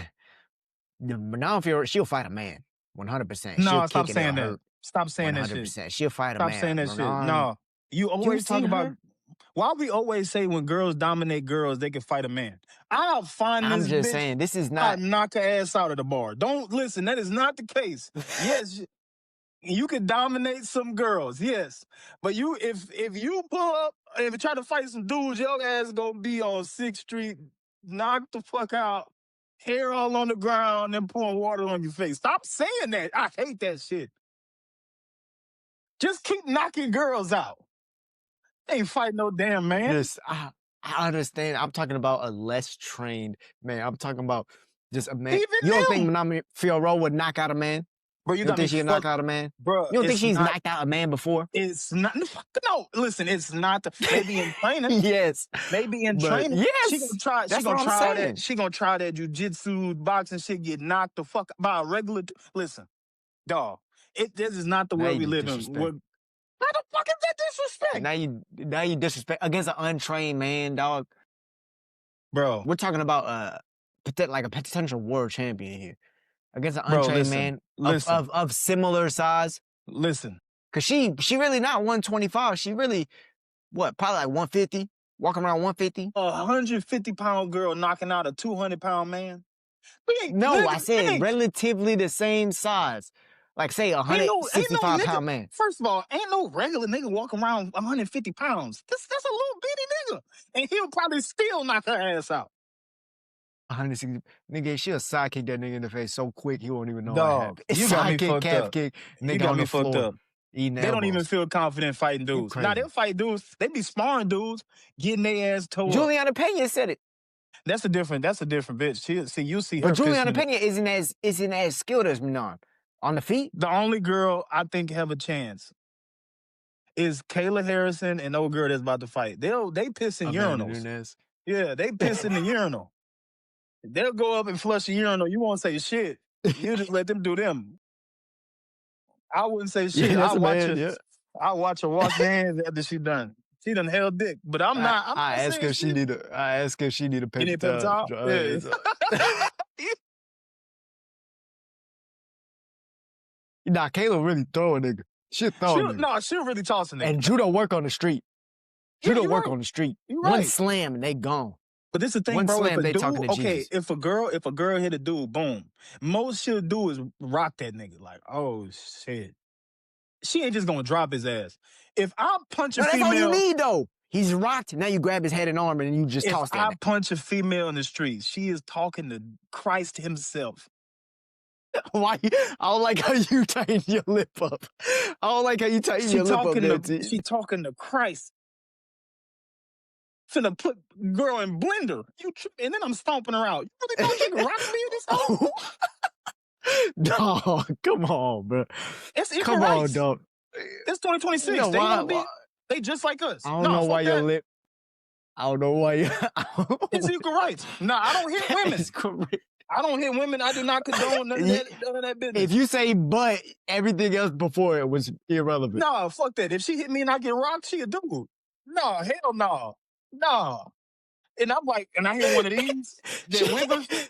Manon Fiorot. She'll fight a man, 100%. She'll No, kick stop and it'll saying that. hurt, Stop saying that shit. 100%. She'll fight a Stop saying man. that shit. Manon, No. You you always talk seen about her? why we always say when girls dominate girls, they can fight a man. I'll find I'm this just bitch. saying, this is I'll not. knock her ass out of the bar. Don't listen. That is not the case. Yes, you can dominate some girls, yes. But if you pull up and try to fight some dudes, your ass gonna be on 6th Street, knocked the fuck out, hair all on the ground, and pouring water on your face. Stop saying that. I hate that shit. Just keep knocking girls out. Ain't fight no damn man. Just I understand. I'm talking about a less trained man. I'm talking about just a man. Even You don't think them. Manami Fiorot would knock out a man? Bro, You you don't got me think she can knock fucked. out a man? Bro, You don't think it's she's not. knocked out a man before? It's not. No, listen, it's not. Maybe in training. Yes. Maybe in But training, she gonna yes, try. She that's gonna what I'm try all that. saying. She gonna try that jujitsu, boxing shit. Get knocked the fuck by a regular. Listen, dog. This is not the Now world you we just live in. disrespect. How the fuck is that disrespect, Now you disrespect against an untrained man, dog. bro? We're talking about like a potential world champion here against an Bro, untrained man of similar size. listen. Cause she really not 125. She really probably like 150. Walking around 150. 150-pound girl knocking out a 200-pound man. No, I said relatively the same size. Like say Ain't no 165-pound nigga. man. First of all, ain't no regular nigga walking around 150 pounds. That's a little bitty nigga, and he'll probably still knock her ass out. 160. Nigga, she'll sidekick that nigga in the face so quick he won't even know what Dog, happened. you got me Sidekick, fucked calf up. kick, You nigga got on me the fucked floor up. eating They don't even elbows. feel confident fighting You dudes. Now crazy. they'll fight dudes. They be sparring dudes, getting their ass tore up. Juliana Pena said it. That's a different bitch. You see her. But Juliana Pena isn't as skilled as Manon on the feet. The only girl I think have a chance is Kayla Harrison and old girl that's about to fight. They piss in urinals. Nunes. Yeah, they piss in the urinal. They'll go up and flush the urinal. You won't say shit. You just let them do them. I wouldn't say shit. Yeah, I watch her wash her hands after she done. She done held dick, but I'm not ask saying if she shit. I ask if she need a paper You need a paper towel. towel? Yeah. Nah, Kayla really throw a nigga. She'll throw a nigga. No, she'll really toss a nigga. And judo work on the street. Judo work right. on the street. You One right. slam and they gone. But this is the thing, One bro. slam, If a they dude, talking to Jesus. if a girl hit a dude, boom. Most she'll do is rock that nigga. Like, oh shit. She ain't just gonna drop his ass. If I punch a No, that's female, all you need though. He's rocked. Now you grab his head and arm and you just toss that. If I punch a female in the street, she is talking to Christ himself. Why? I don't like how you tighten your lip up. I don't like how you tighten your lip up there, She talking to Christ. Finna put girl in blender. And then I'm stomping her out. You really thought you could rock me in this hole? Dog, come on, bro. It's equal come rights. on, dog. It's 2026. You know, they just like us. I don't know why your lip. I don't know why you. It's equal rights. No, I don't hit women. I don't hit women. I do not condone none of that business. If you say but, everything else before it was irrelevant. No, fuck that. If she hit me and I get rocked, she a dude. No, hell no. No. And I'm like, and I hear one of these.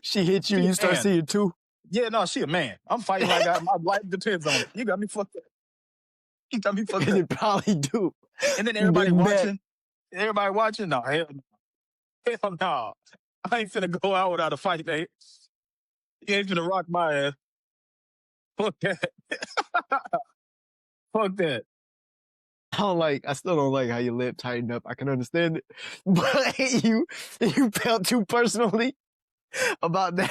She hit you, you start seeing two. Yeah, no, she a man. I'm fighting like my life depends on it. You got me fucked up. You got me fucked up. It probably do. And then everybody watching. Everybody watching? No, hell no. Hell no. I ain't finna go out without a fight, mate. You ain't finna rock my ass. Fuck that. Fuck that. I still don't like how your lip tightened up. I can understand it, but you felt too personally about that.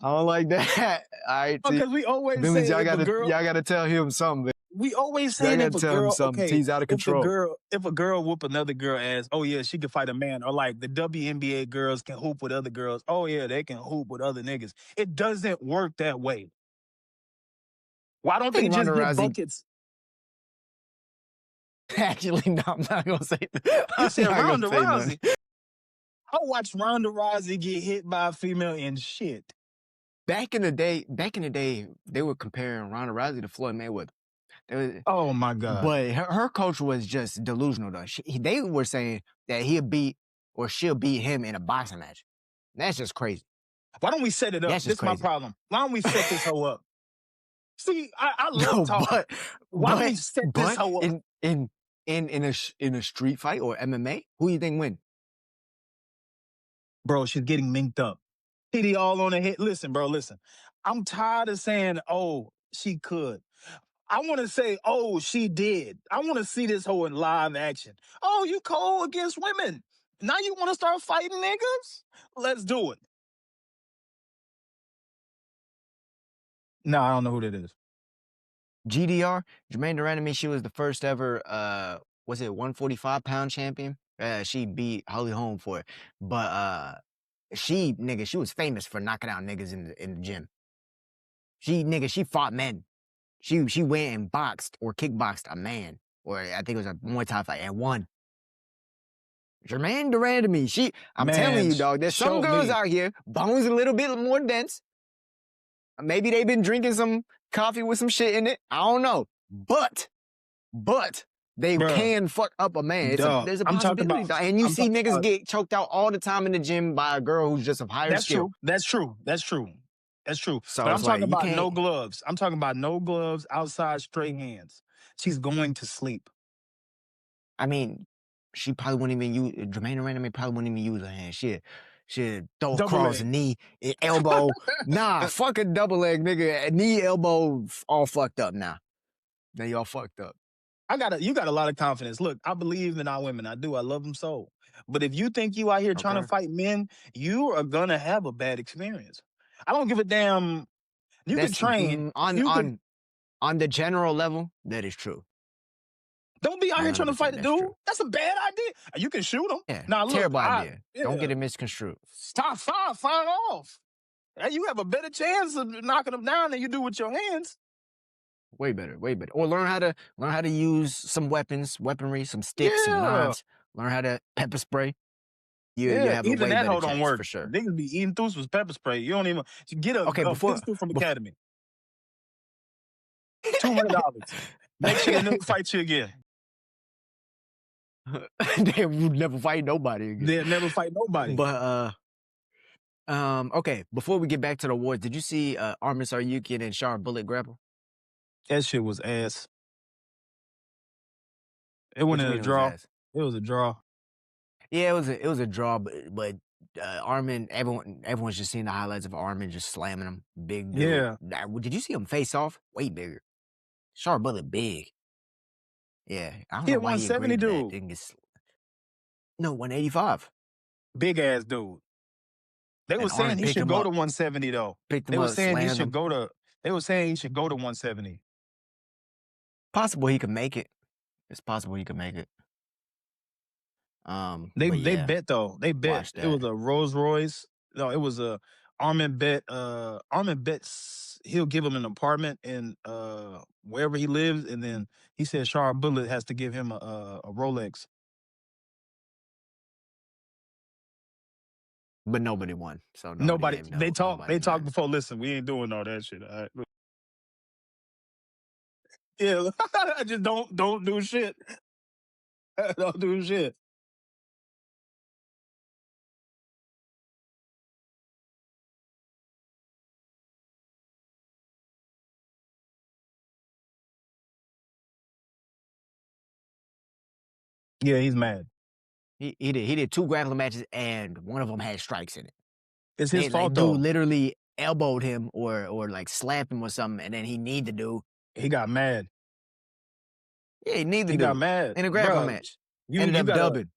I don't like that. All right, see, Because we always Billings, say y'all if a girl, gotta tell him something. we always Y'all saying if gotta a tell him girl, something. okay, He's out of control. if a girl whoop another girl ass, oh yeah, she can fight a man. Or like the WNBA girls can hoop with other girls. Oh yeah, they can hoop with other niggas. It doesn't work that way. Why I don't they think just Ronda get Rousey. buckets? Actually, no, I'm not gonna say. You I'm said not gonna Ronda say nothing. Rousey. I watched Ronda Rousey get hit by a female and shit. Back in the day, they were comparing Ronda Rousey to Floyd Mayweather. Oh my God. But her coach was just delusional though. They were saying that he'll beat or she'll beat him in a boxing match. That's just crazy. Why don't we set it up? That's This just is my crazy. problem. Why don't we set this hoe up? See, I love No, talking. Why don't we set this but hoe up? in a street fight or MMA, who you think win? Bro, she's getting minked up. TD all on the head. Listen, bro, listen. I'm tired of saying, oh, she could. I want to say, oh, she did. I want to see this hoe in live action. Oh, you cold against women. Now you want to start fighting niggas? Let's do it. No, I don't know who that is. GDR, Jermaine Durandamy, she was the first ever, was it 145-pound champion? She beat Holly Holm for it. But she was famous for knocking out niggas in the gym. She fought men. She went and boxed or kickboxed a man, or I think it was a Muay Thai fight, and won. Jermaine Durandamy, I'm telling Man, you, dog, there's some show girls me. out here, bones a little bit more dense. Maybe they've been drinking some coffee with some shit in it. I don't know. But they Bruh, can fuck up a man. dog. There's a I'm talking possibility, about, dog. And you I'm see talking niggas about, get choked out all the time in the gym by a girl who's just of higher that's skill. true. That's true. That's true. That's true. So But I'm it's like, talking you about no can't. gloves. I'm talking about no gloves, outside straight hands. She's going to sleep. I mean, she probably wouldn't even use, Jermaine Durandamy probably wouldn't even use her hand. She'd throw Double across leg. knee, elbow. Nah, fuck a double leg, nigga. Knee, elbow, all fucked up now. Now y'all fucked up. You got a lot of confidence. Look, I believe in our women. I do. I love them so. But if you think you out here trying to Okay. fight men, you are gonna have a bad experience. I don't give a damn. You can That's train. You can on the general level, that is true. don't be out here trying to 100%, fight a that's dude. true. That's a bad idea. You can shoot them. Yeah, Now look, terrible idea. Don't get yeah, it misconstrued. stop fire off. You have a better chance of knocking them down than you do with your hands. Way better, way better. Or learn how to use some weaponry, some sticks, some Yeah. knives. Learn how to pepper spray. You Yeah, have a even way that better hoe don't chance work. for sure. Niggas be eating throughs with pepper spray. You don't even get Okay, a before pistol from Academy. $200. Make sure they never fight you again. they would never fight nobody again. They'll never fight nobody. But okay, before we get back to the awards, did you see Arman Tsarukyan and Shara Bullet grapple? That shit was ass. It went What you in a mean it was draw. ass? It was a draw. Yeah, it was a draw, but Arman, everyone's just seeing the highlights of Arman just slamming him. Big dude. Yeah. Did you see him face off? Way bigger. Shara Bullet big. Yeah, I don't He know a why he 170 agreed to that. dude. Didn't get no 185. Big ass dude. They were And saying Arman he picked should him go up. to 170 though. Picked him They were up, saying he slammed should him. go to. They were saying he should go to 170. Possible he could make it. It's possible he could make it. They But yeah, bet though. They bet watch it was that. a Rolls Royce. No, it was a Armin bet. Armin bets he'll give him an apartment in wherever he lives, and then he said Shara Bullet has to give him a Rolex. But nobody won, so nobody Nobody. gave They talked. nobody They talked nothing. before. Listen, we ain't doing all that shit. All right. Yeah, just don't do shit. Don't do shit. Yeah, he's mad. He did 2 grappling matches, and one of them had strikes in it. It's his Like fault dude though. literally elbowed him or like slapped him or something, and then he kneed the dude. He got mad. Yeah, neither He got dude. mad, In a grappling bro. match. You Ended you up gotta dubbing.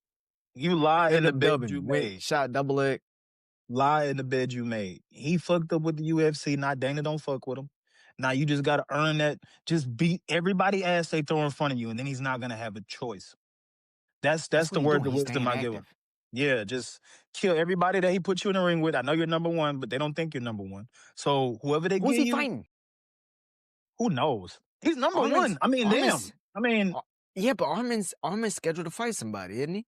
you lie in Ended the up bed you dubbing. Went, made. shot double leg. Lie in the bed you made. He fucked up with the UFC. Now Dana don't fuck with him. Now you just gotta earn that. Just beat everybody ass they throw in front of you, and then he's not gonna have a choice. That's That's the what he word doing. of He's wisdom staying I give him. active. Yeah, just kill everybody that he put you in the ring with. I know you're number one, but they don't think you're number one. So whoever they Who's give he you, fighting? who knows? He's number Arman's one. I mean, Arman's damn. I mean, yeah, but Arman's scheduled to fight somebody, isn't he?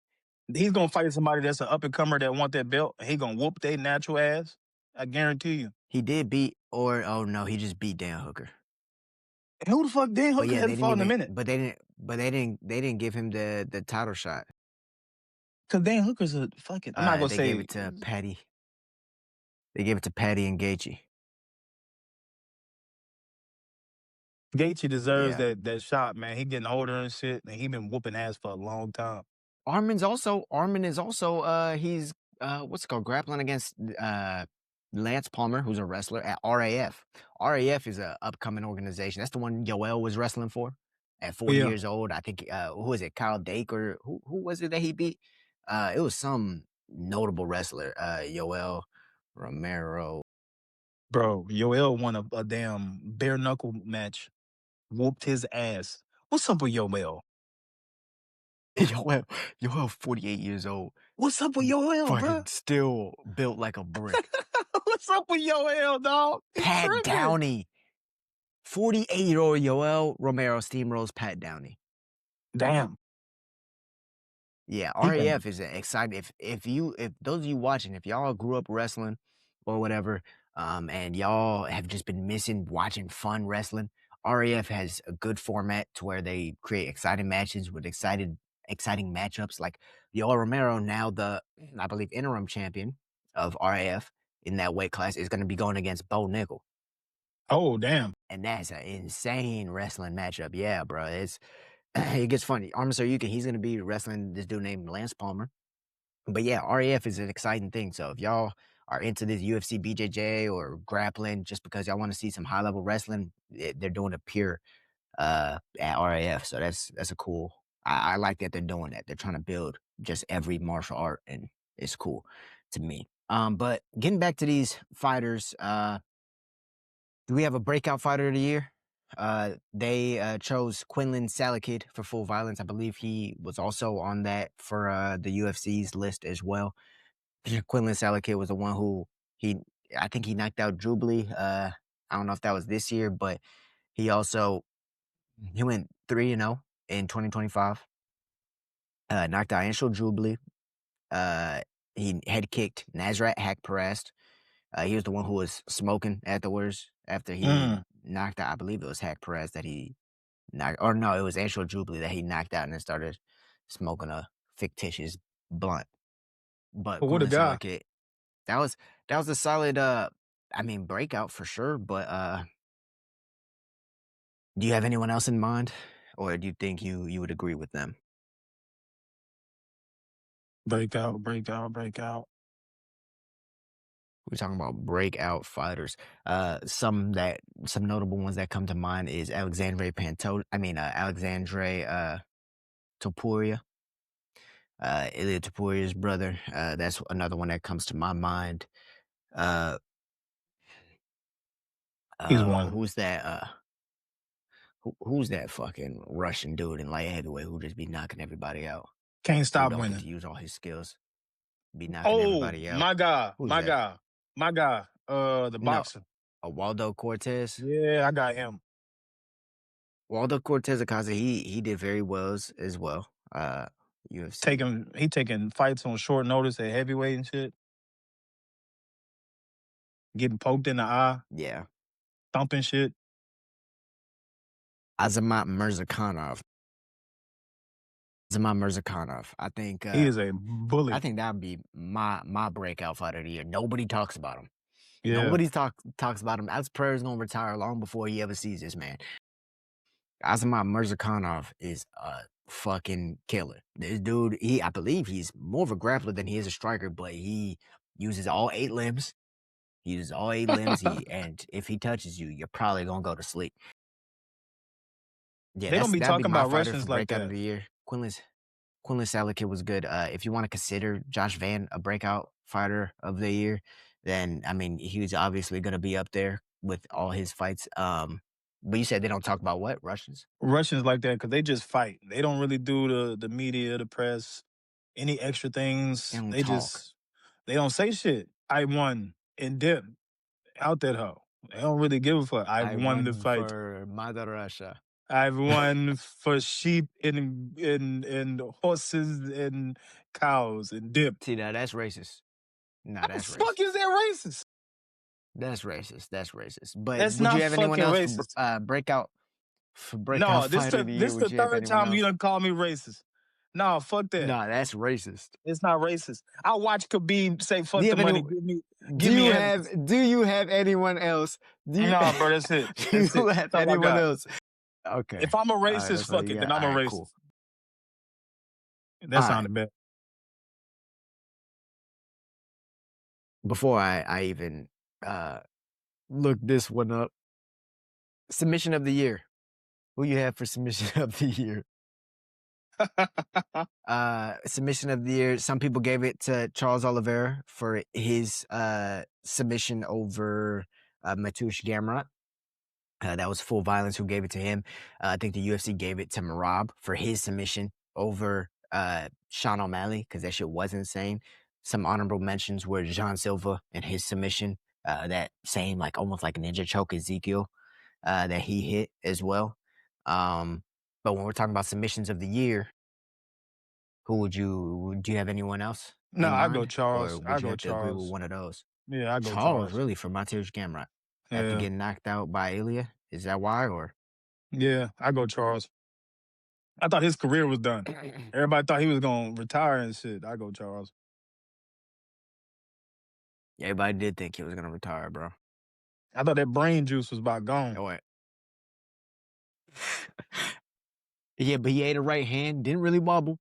he's gonna fight somebody that's an up and comer that want that belt. He gonna whoop their natural ass. I guarantee you. He did beat, or oh no, he just beat Dan Hooker. Who the fuck Dan But Hooker yeah, they hasn't didn't fought in a even. minute? They didn't give him the title shot. Cause Dan Hooker's a fucking. I'm not gonna They gave say it to Patty. They gave it to Patty and Gaethje. Gaethje deserves Yeah, that shot, man. He getting older and shit, and he been whooping ass for a long time. Arman is also he's what's it called, grappling against Lance Palmer, who's a wrestler at RAF. RAF is a upcoming organization. That's the one Yoel was wrestling for at 40 Yeah, years old. I think who was it? Kyle Dake, or who was it that he beat? It was some notable wrestler, Yoel Romero. bro. Yoel won a damn bare knuckle match, whooped his ass. What's up with Yoel? Yoel 48 years old. What's up with Yoel, bro? Fucking still built like a brick. What's up with Yoel, dog? He Pat tripping. Downey. 48-year-old Yoel Romero steamrolls Pat Downey. Damn, Yeah, he been. RAF is exciting. If those of you watching, if y'all grew up wrestling or whatever, and y'all have just been missing watching fun wrestling, RAF has a good format to where they create exciting matches with exciting matchups. Like Yoel Romero, now the I believe interim champion of RAF in that weight class, is going to be going against Bo Nickel. Oh damn. And that's an insane wrestling matchup. Yeah, bro. It gets funny. Arman Tsarukyan, he's gonna be wrestling this dude named Lance Palmer. But yeah, RAF is an exciting thing. So if y'all are into this UFC BJJ or grappling just because y'all want to see some high level wrestling, they're doing it pure at RAF. So that's a cool. I like that they're doing that. They're trying to build just every martial art, and it's cool to me. But getting back to these fighters, do we have a breakout fighter of the year? They chose Quinlan Salakid for Full Violence. I believe he was also on that for the UFC's list as well. Quinlan Salakid was the one who I think he knocked out Jubilee. I don't know if that was this year, but he went 3-0 in 2025. Knocked out Anshul Jubilee. He head kicked Nasrat Haqparast. He was the one who was smoking afterwards after he Mm. knocked out. I believe it was Haqparast that he knocked, or no, it was Anshul Jubilee that he knocked out and then started smoking a fictitious blunt. But But what a Quinlan guy. Salakid, that was a solid breakout for sure. But do you have anyone else in mind, or do you think you would agree with them? Breakout, breakout, breakout. We're talking about breakout fighters. Some notable ones that come to mind is Alexandre Topuria. Ilya Topuria's brother. That's another one that comes to my mind. He's one. Who's that? Who's that fucking Russian dude in light heavyweight who just be knocking everybody out? Can't Who stop don't get winning. to use all his skills, be knocking Oh, everybody out. my guy, Who's my that? guy, my guy. The No, boxer. Waldo Cortez. Yeah, I got him. Waldo Cortez Acosta. He did very well as well. UFC. He taking fights on short notice at heavyweight and shit. Getting poked in the eye, Yeah. thumping shit. Azamat Mirzakhanov. I think He is a bully. that would be my breakout fighter of the year. Nobody talks about him. Yeah. Nobody talks about him. Alex Pereira's gonna retire long before he ever sees this man. Azamat Mirzakhanov is a fucking killer. This dude, I believe he's more of a grappler than he is a striker, but he uses all 8 limbs. He uses all 8 limbs. And if he touches you, you're probably gonna go to sleep. Yeah, They don't be that'd be talking my about fighter for Russians like breakout of that. the year. Quinlan Salakid was good. If you want to consider Josh Van a breakout fighter of the year, then I mean he was obviously going to be up there with all his fights. But you said they don't talk about what Russians? Russians like that because they just fight. They don't really do the media, the press, any extra They things. don't talk. They don't say shit. I won and dip out that hoe. They don't really give a fuck. I I won the won fight. for Mother Russia. I've won for sheep and horses and cows and dip. See, now that's racist. No, How the that's fuck racist. is that racist? That's racist. That's racist. But That's would you not have anyone fucking else racist. for breakout No, fighter of the year? this Would the you have third anyone time you else? done call me racist. No, fuck that. No, that's racist. It's not racist. I watch Khabib say Do fuck you the have any? money, give me Anderson. Do you have anyone else? No, bro, that's it. Do That's you it. have That's all I anyone got. else? Okay. If I'm a All right, racist, that's all fuck you it, got. then I'm a All right, racist. cool. That All sounded right. bad. Before I even look this one up, submission of the year. Who you have for submission of the year? Submission of the year. Some people gave it to Charles Oliveira for his submission over Mateusz Gamrot. That was Full Violence who gave it to him. I think the UFC gave it to Merab for his submission over Sean O'Malley because that shit was insane. Some honorable mentions were Jean Silva and his submission, that same like almost like ninja choke Ezekiel that he hit as well. But when we're talking about submissions of the year, would you have anyone else No, in I go mind, Charles. or I would you go have to agree with Charles. one of those? Yeah, I go Charles, Charles. really, for Mateusz Gamrot after Yeah. getting knocked out by Ilya? Is that why, or? Yeah, I go Charles. I thought his career was done. Everybody thought he was gonna retire and shit. I go Charles. Everybody did think he was gonna retire, bro. I thought that brain juice was about gone. Oh, wait. Yeah, but he ate a right hand, didn't really wobble.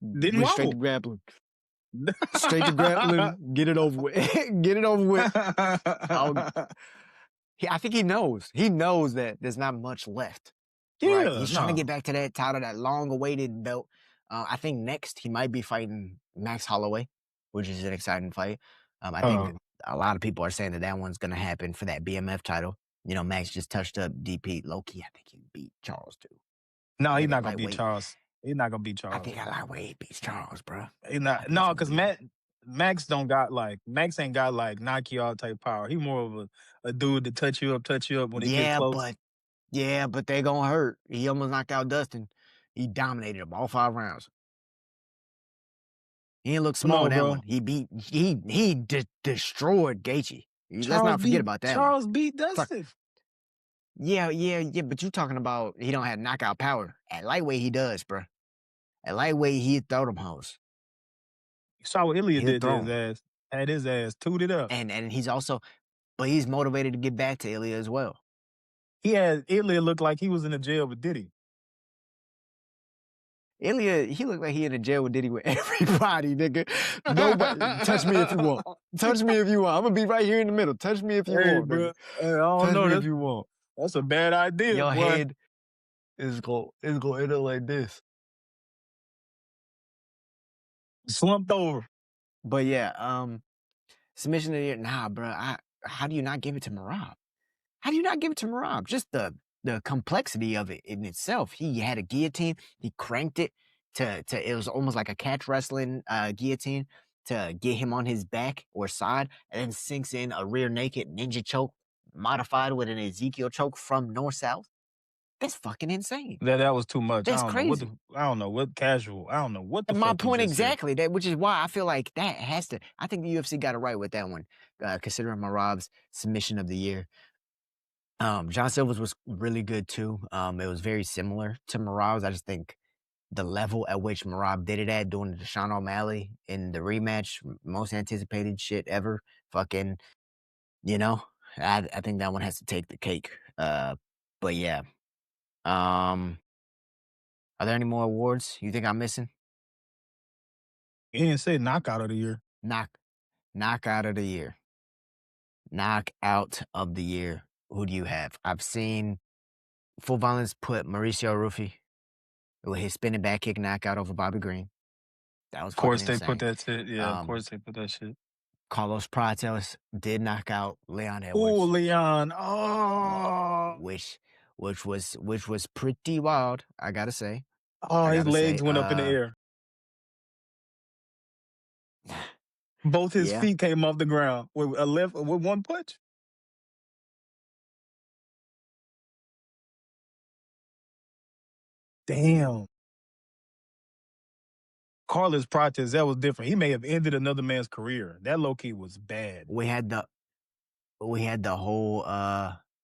Didn't Went straight to wobble. grappling. Straight to grappling. Get it over with. Get it over with. I think he knows. He knows that there's not much left. Right? Yeah, He's trying to get back to that title, that long-awaited belt. I think next he might be fighting Max Holloway, which is an exciting fight. I think a lot of people are saying that one's going to happen for that BMF title. You know, Max just touched up DP. Low-key, I think he beat Charles, too. No, he's Maybe not at gonna beat lightweight. Charles. He's not gonna beat I Charles. think at lightweight he beats Charles, bro. He's not. No, because Max don't got like Max ain't got like knock you out type power. He more of a dude to touch you up when he get close. But they gonna hurt. He almost knocked out Dustin. He dominated him all 5 rounds. He didn't look small in that one. He destroyed Gaethje. Let's not forget about that one. Charles beat Dustin. Yeah, but you talking about he don't have knockout power. At lightweight, he does, bro. At lightweight, he throw them hoes. You saw what Ilya did to throw his 'em. ass. Had his ass tooted up. And he's also, but he's motivated to get back to Ilya as well. Ilya looked like he was in the jail with Diddy. Ilya, he looked like he in a jail with Diddy with everybody, nigga. Nobody, touch me if you want. Touch me if you want. I'm gonna be right here in the middle. Touch me if you want, bro. nigga. I don't Touch know me if you want. That's a bad idea. Your boy. head is gonna end up like this. Slumped over. But yeah, submission of the year. Nah, bro. How do you not give it to Merab? How do you not give it to Merab? Just the complexity of it in itself. He had a guillotine. He cranked it to it was almost like a catch wrestling guillotine to get him on his back or side, and then sinks in a rear naked ninja choke modified with an Ezekiel choke from north south. That's fucking insane. That was too much. That's crazy. I don't know what casual. I don't know what the My fuck point you just said. exactly. That, which is why I feel like that has to. I think the UFC got it right with that one, considering Merab's submission of the year. John Silva's was really good too. It was very similar to Merab's. I just think the level at which Merab did it at, doing the Sean O'Malley in the rematch, most anticipated shit ever. Fucking, you know, I think that one has to take the cake. But yeah. Are there any more awards you think I'm missing? You didn't say knockout of the year. Knockout of the year. Knockout of the year. Who do you have? I've seen Full Violence put Mauricio Rufy with his spinning back kick knockout over Bobby Green. That was Of fucking course they put insane. that shit. Yeah, of course they put that shit. Carlos Prates did knock out Leon Oh, Edwards, Leon. Oh, which was pretty wild. I gotta say. oh, I his gotta say. legs went up in the air. Both his Yeah, feet came off the ground with one punch. Damn. Carlos Prates, that was different. He may have ended another man's career. That low key was bad. we had the whole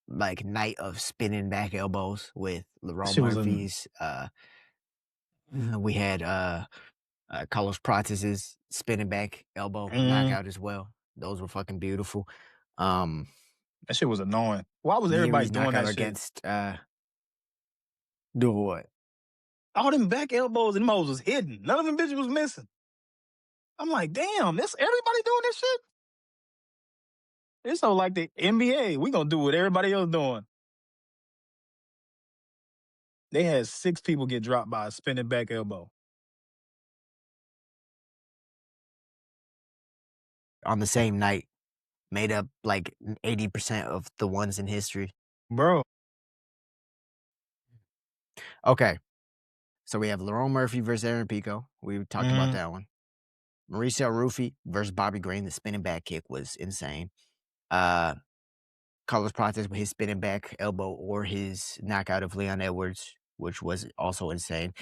like night of spinning back elbows with That Lerone shit was a Murphy's. We had Carlos Prates's spinning back elbow knockout as well. Those were fucking beautiful. that shit was annoying. Why was everybody Yuri's doing knockout that shit? against do what? All them back elbows and moles was hidden. None of them bitches was missing. I'm like, damn, this everybody doing this shit? It's so like the NBA. We gonna do what everybody else doing. They had 6 people get dropped by a spinning back elbow. On the same night, made up like 80% of the ones in history. Bro. Okay. So we have Lerone Murphy versus Aaron Pico. We talked about that one. Mauricio Rufy versus Bobby Green. The spinning back kick was insane. Carlos Prates with his spinning back elbow or his knockout of Leon Edwards, which was also insane.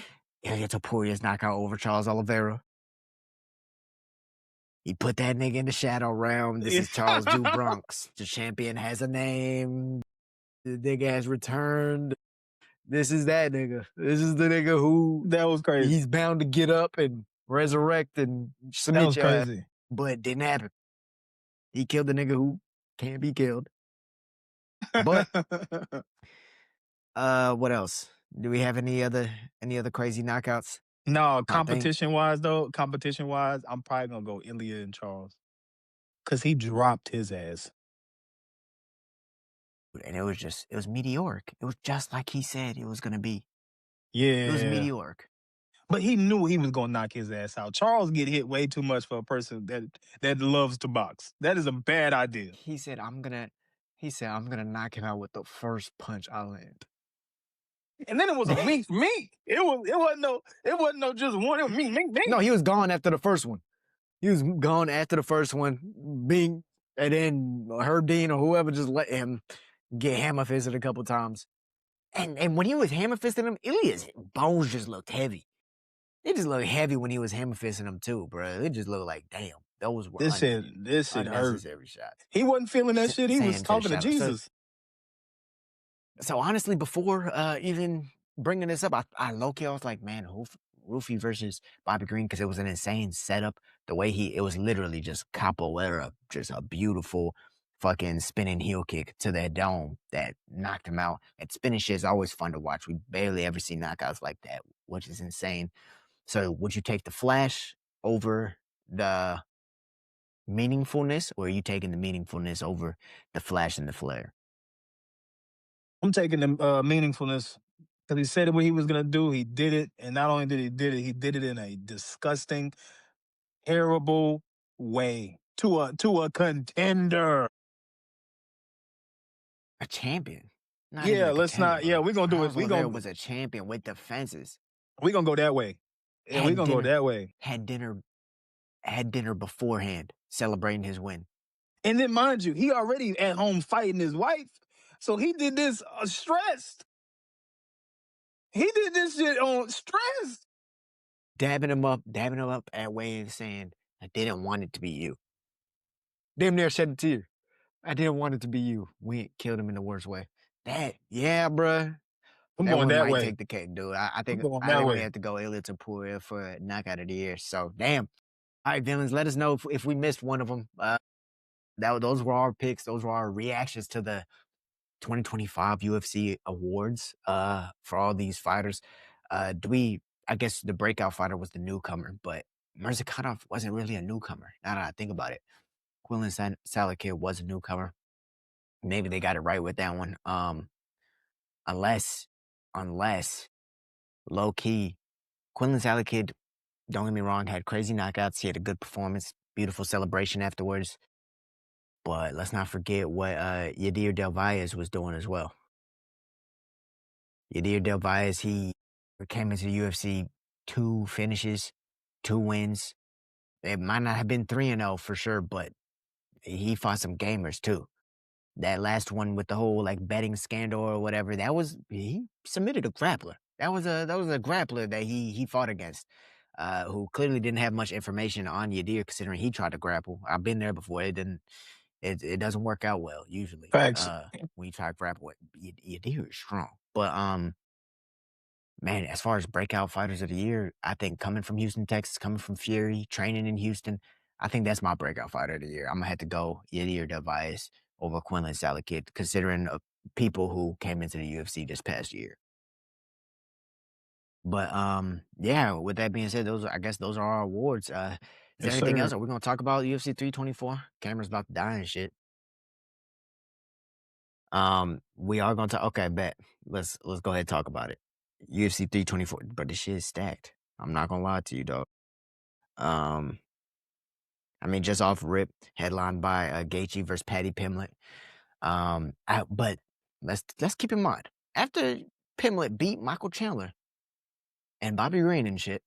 Ilya Topuria's knockout over Charles Oliveira. He put that nigga in the shadow realm. This is Charles Du Bronx. The champion has a name. The nigga has returned. This is that nigga. This is the nigga who That was crazy. he's bound to get up and resurrect and That submit was your ass. crazy. But it didn't happen. He killed the nigga who can't be killed. But what else? Do we have any other crazy knockouts? No, I think. competition wise, I'm probably gonna go Ilya and Charles. Cause he dropped his ass. And it was meteoric. It was just like he said it was gonna be. Yeah. It was meteoric. But he knew he was gonna knock his ass out. Charles get hit way too much for a person that loves to box. That is a bad idea. He said I'm gonna knock him out with the first punch I land. And then it was a mink. It wasn't no just one. It was mink. No, he was gone after the first one. He was gone after the first one. And then Herb Dean or whoever just let him get hammer fisted a couple times. And when he was hammer fisting him, Ilya's bones just looked heavy. It just looked heavy when he was hammer fisting him too, bro. It just looked like, damn, those were this shit hurt. unnecessary shots. He wasn't feeling that shit. He was Sand to the talking to shadow. Jesus. So honestly, before even bringing this up, I low-key I was like, man, Rufy versus Bobby Green, because it was an insane setup. The way it was literally just capoeira, just a beautiful fucking spinning heel kick to that dome that knocked him out. And spinning shit is always fun to watch. We barely ever see knockouts like that, which is insane. So would you take the flash over the meaningfulness, or are you taking the meaningfulness over the flash and the flare? I'm taking the meaningfulness because he said what he was gonna do. He did it, and not only did he did it in a disgusting, terrible way to a contender. A champion. Not Yeah, even a let's contender, not. Yeah, bro. we're gonna do it. Charles Oliveira was a champion with defenses. We gonna go that way. Yeah, we gonna go that way. Had dinner beforehand, celebrating his win. And then, mind you, he already at home fighting his wife, so he did this stressed. He did this shit on stress. Dabbing him up at weigh-in, saying, I didn't want it to be you. Damn near shed a tear. I didn't want it to be you. We killed him in the worst way. Yeah, bruh. I'm that going one that might way. take the cake, dude. I think we have to go Ilya Topuria for knockout of the year. So, damn. All right, villains, let us know if we missed one of them. Those were our picks. Those were our reactions to the 2025 UFC awards for all these fighters. I guess the breakout fighter was the newcomer, but Mirzakhanov wasn't really a newcomer. Now that I think about it. Quillen Salakir was a newcomer. Maybe they got it right with that one. unless low key, Quinlan Salakid, don't get me wrong, had crazy knockouts. He had a good performance, beautiful celebration afterwards. But let's not forget what Yadir Del Valles was doing as well. Yadir Del Valles, he came into the UFC 2 finishes, 2 wins. It might not have been 3-0 for sure, but he fought some gamers too. That last one with the whole like betting scandal or whatever, he submitted a grappler. That was a grappler that he fought against, who clearly didn't have much information on Yadir, considering he tried to grapple. I've been there before. It doesn't work out well usually. Facts. When you try to grapple with Yadir is strong. But man, as far as breakout fighters of the year, I think coming from Houston, Texas, coming from Fury, training in Houston, I think that's my breakout fighter of the year. I'm gonna have to go Yadir Del Valles over Quinlan Salakid, considering people who came into the UFC this past year. But yeah, with that being said, I guess those are our awards. Is there Yes, anything sir. else? Are we gonna talk about UFC 324? Camera's about to die and shit. We are gonna talk. Okay, bet. Let's go ahead and talk about it. UFC 324, but the shit is stacked. I'm not gonna lie to you, dog. I mean, just off rip, headlined by Gaethje versus Paddy Pimblett. But let's keep in mind, after Pimblett beat Michael Chandler and Bobby Green and shit,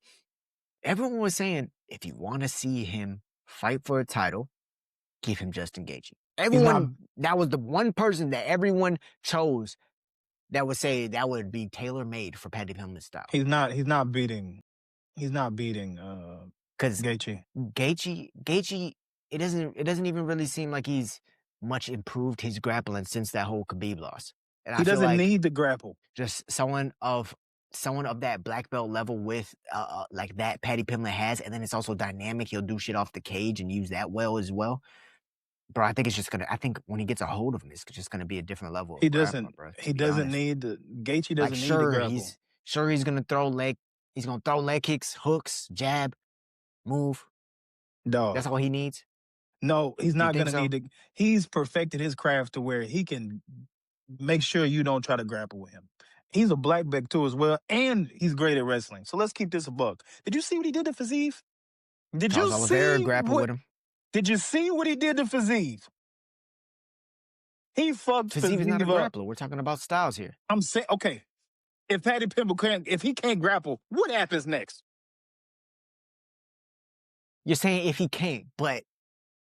everyone was saying, if you want to see him fight for a title, give him Justin Gaethje. That was the one person that everyone chose that would say that would be tailor-made for Paddy Pimblett's style. He's not beating Because Gaethje. Gaethje, it doesn't even really seem like he's much improved his grappling since that whole Khabib loss. And He I feel doesn't like need to grapple. just someone of that black belt level with like that Paddy Pimblett has, and then it's also dynamic. He'll do shit off the cage and use that well as well. Bro, I think when he gets a hold of him, it's just gonna be a different level of grappling, bro. He doesn't need to. Gaethje doesn't need to grapple. He's gonna throw leg kicks, hooks, jab, move. Dog. That's all he needs. No, he's not gonna need to. He's perfected his craft to where he can make sure you don't try to grapple with him. He's a black belt too as well, and he's great at wrestling. So let's keep this a buck. Did you see what he did to Fiziev? Did you see grapple with him? Did you see what he did to Fiziev? He fucked Fiziev is not a up. grappler. We're talking about styles here. I'm saying, okay, if Paddy Pimblett if he can't grapple, what happens next? You're saying if he can't, but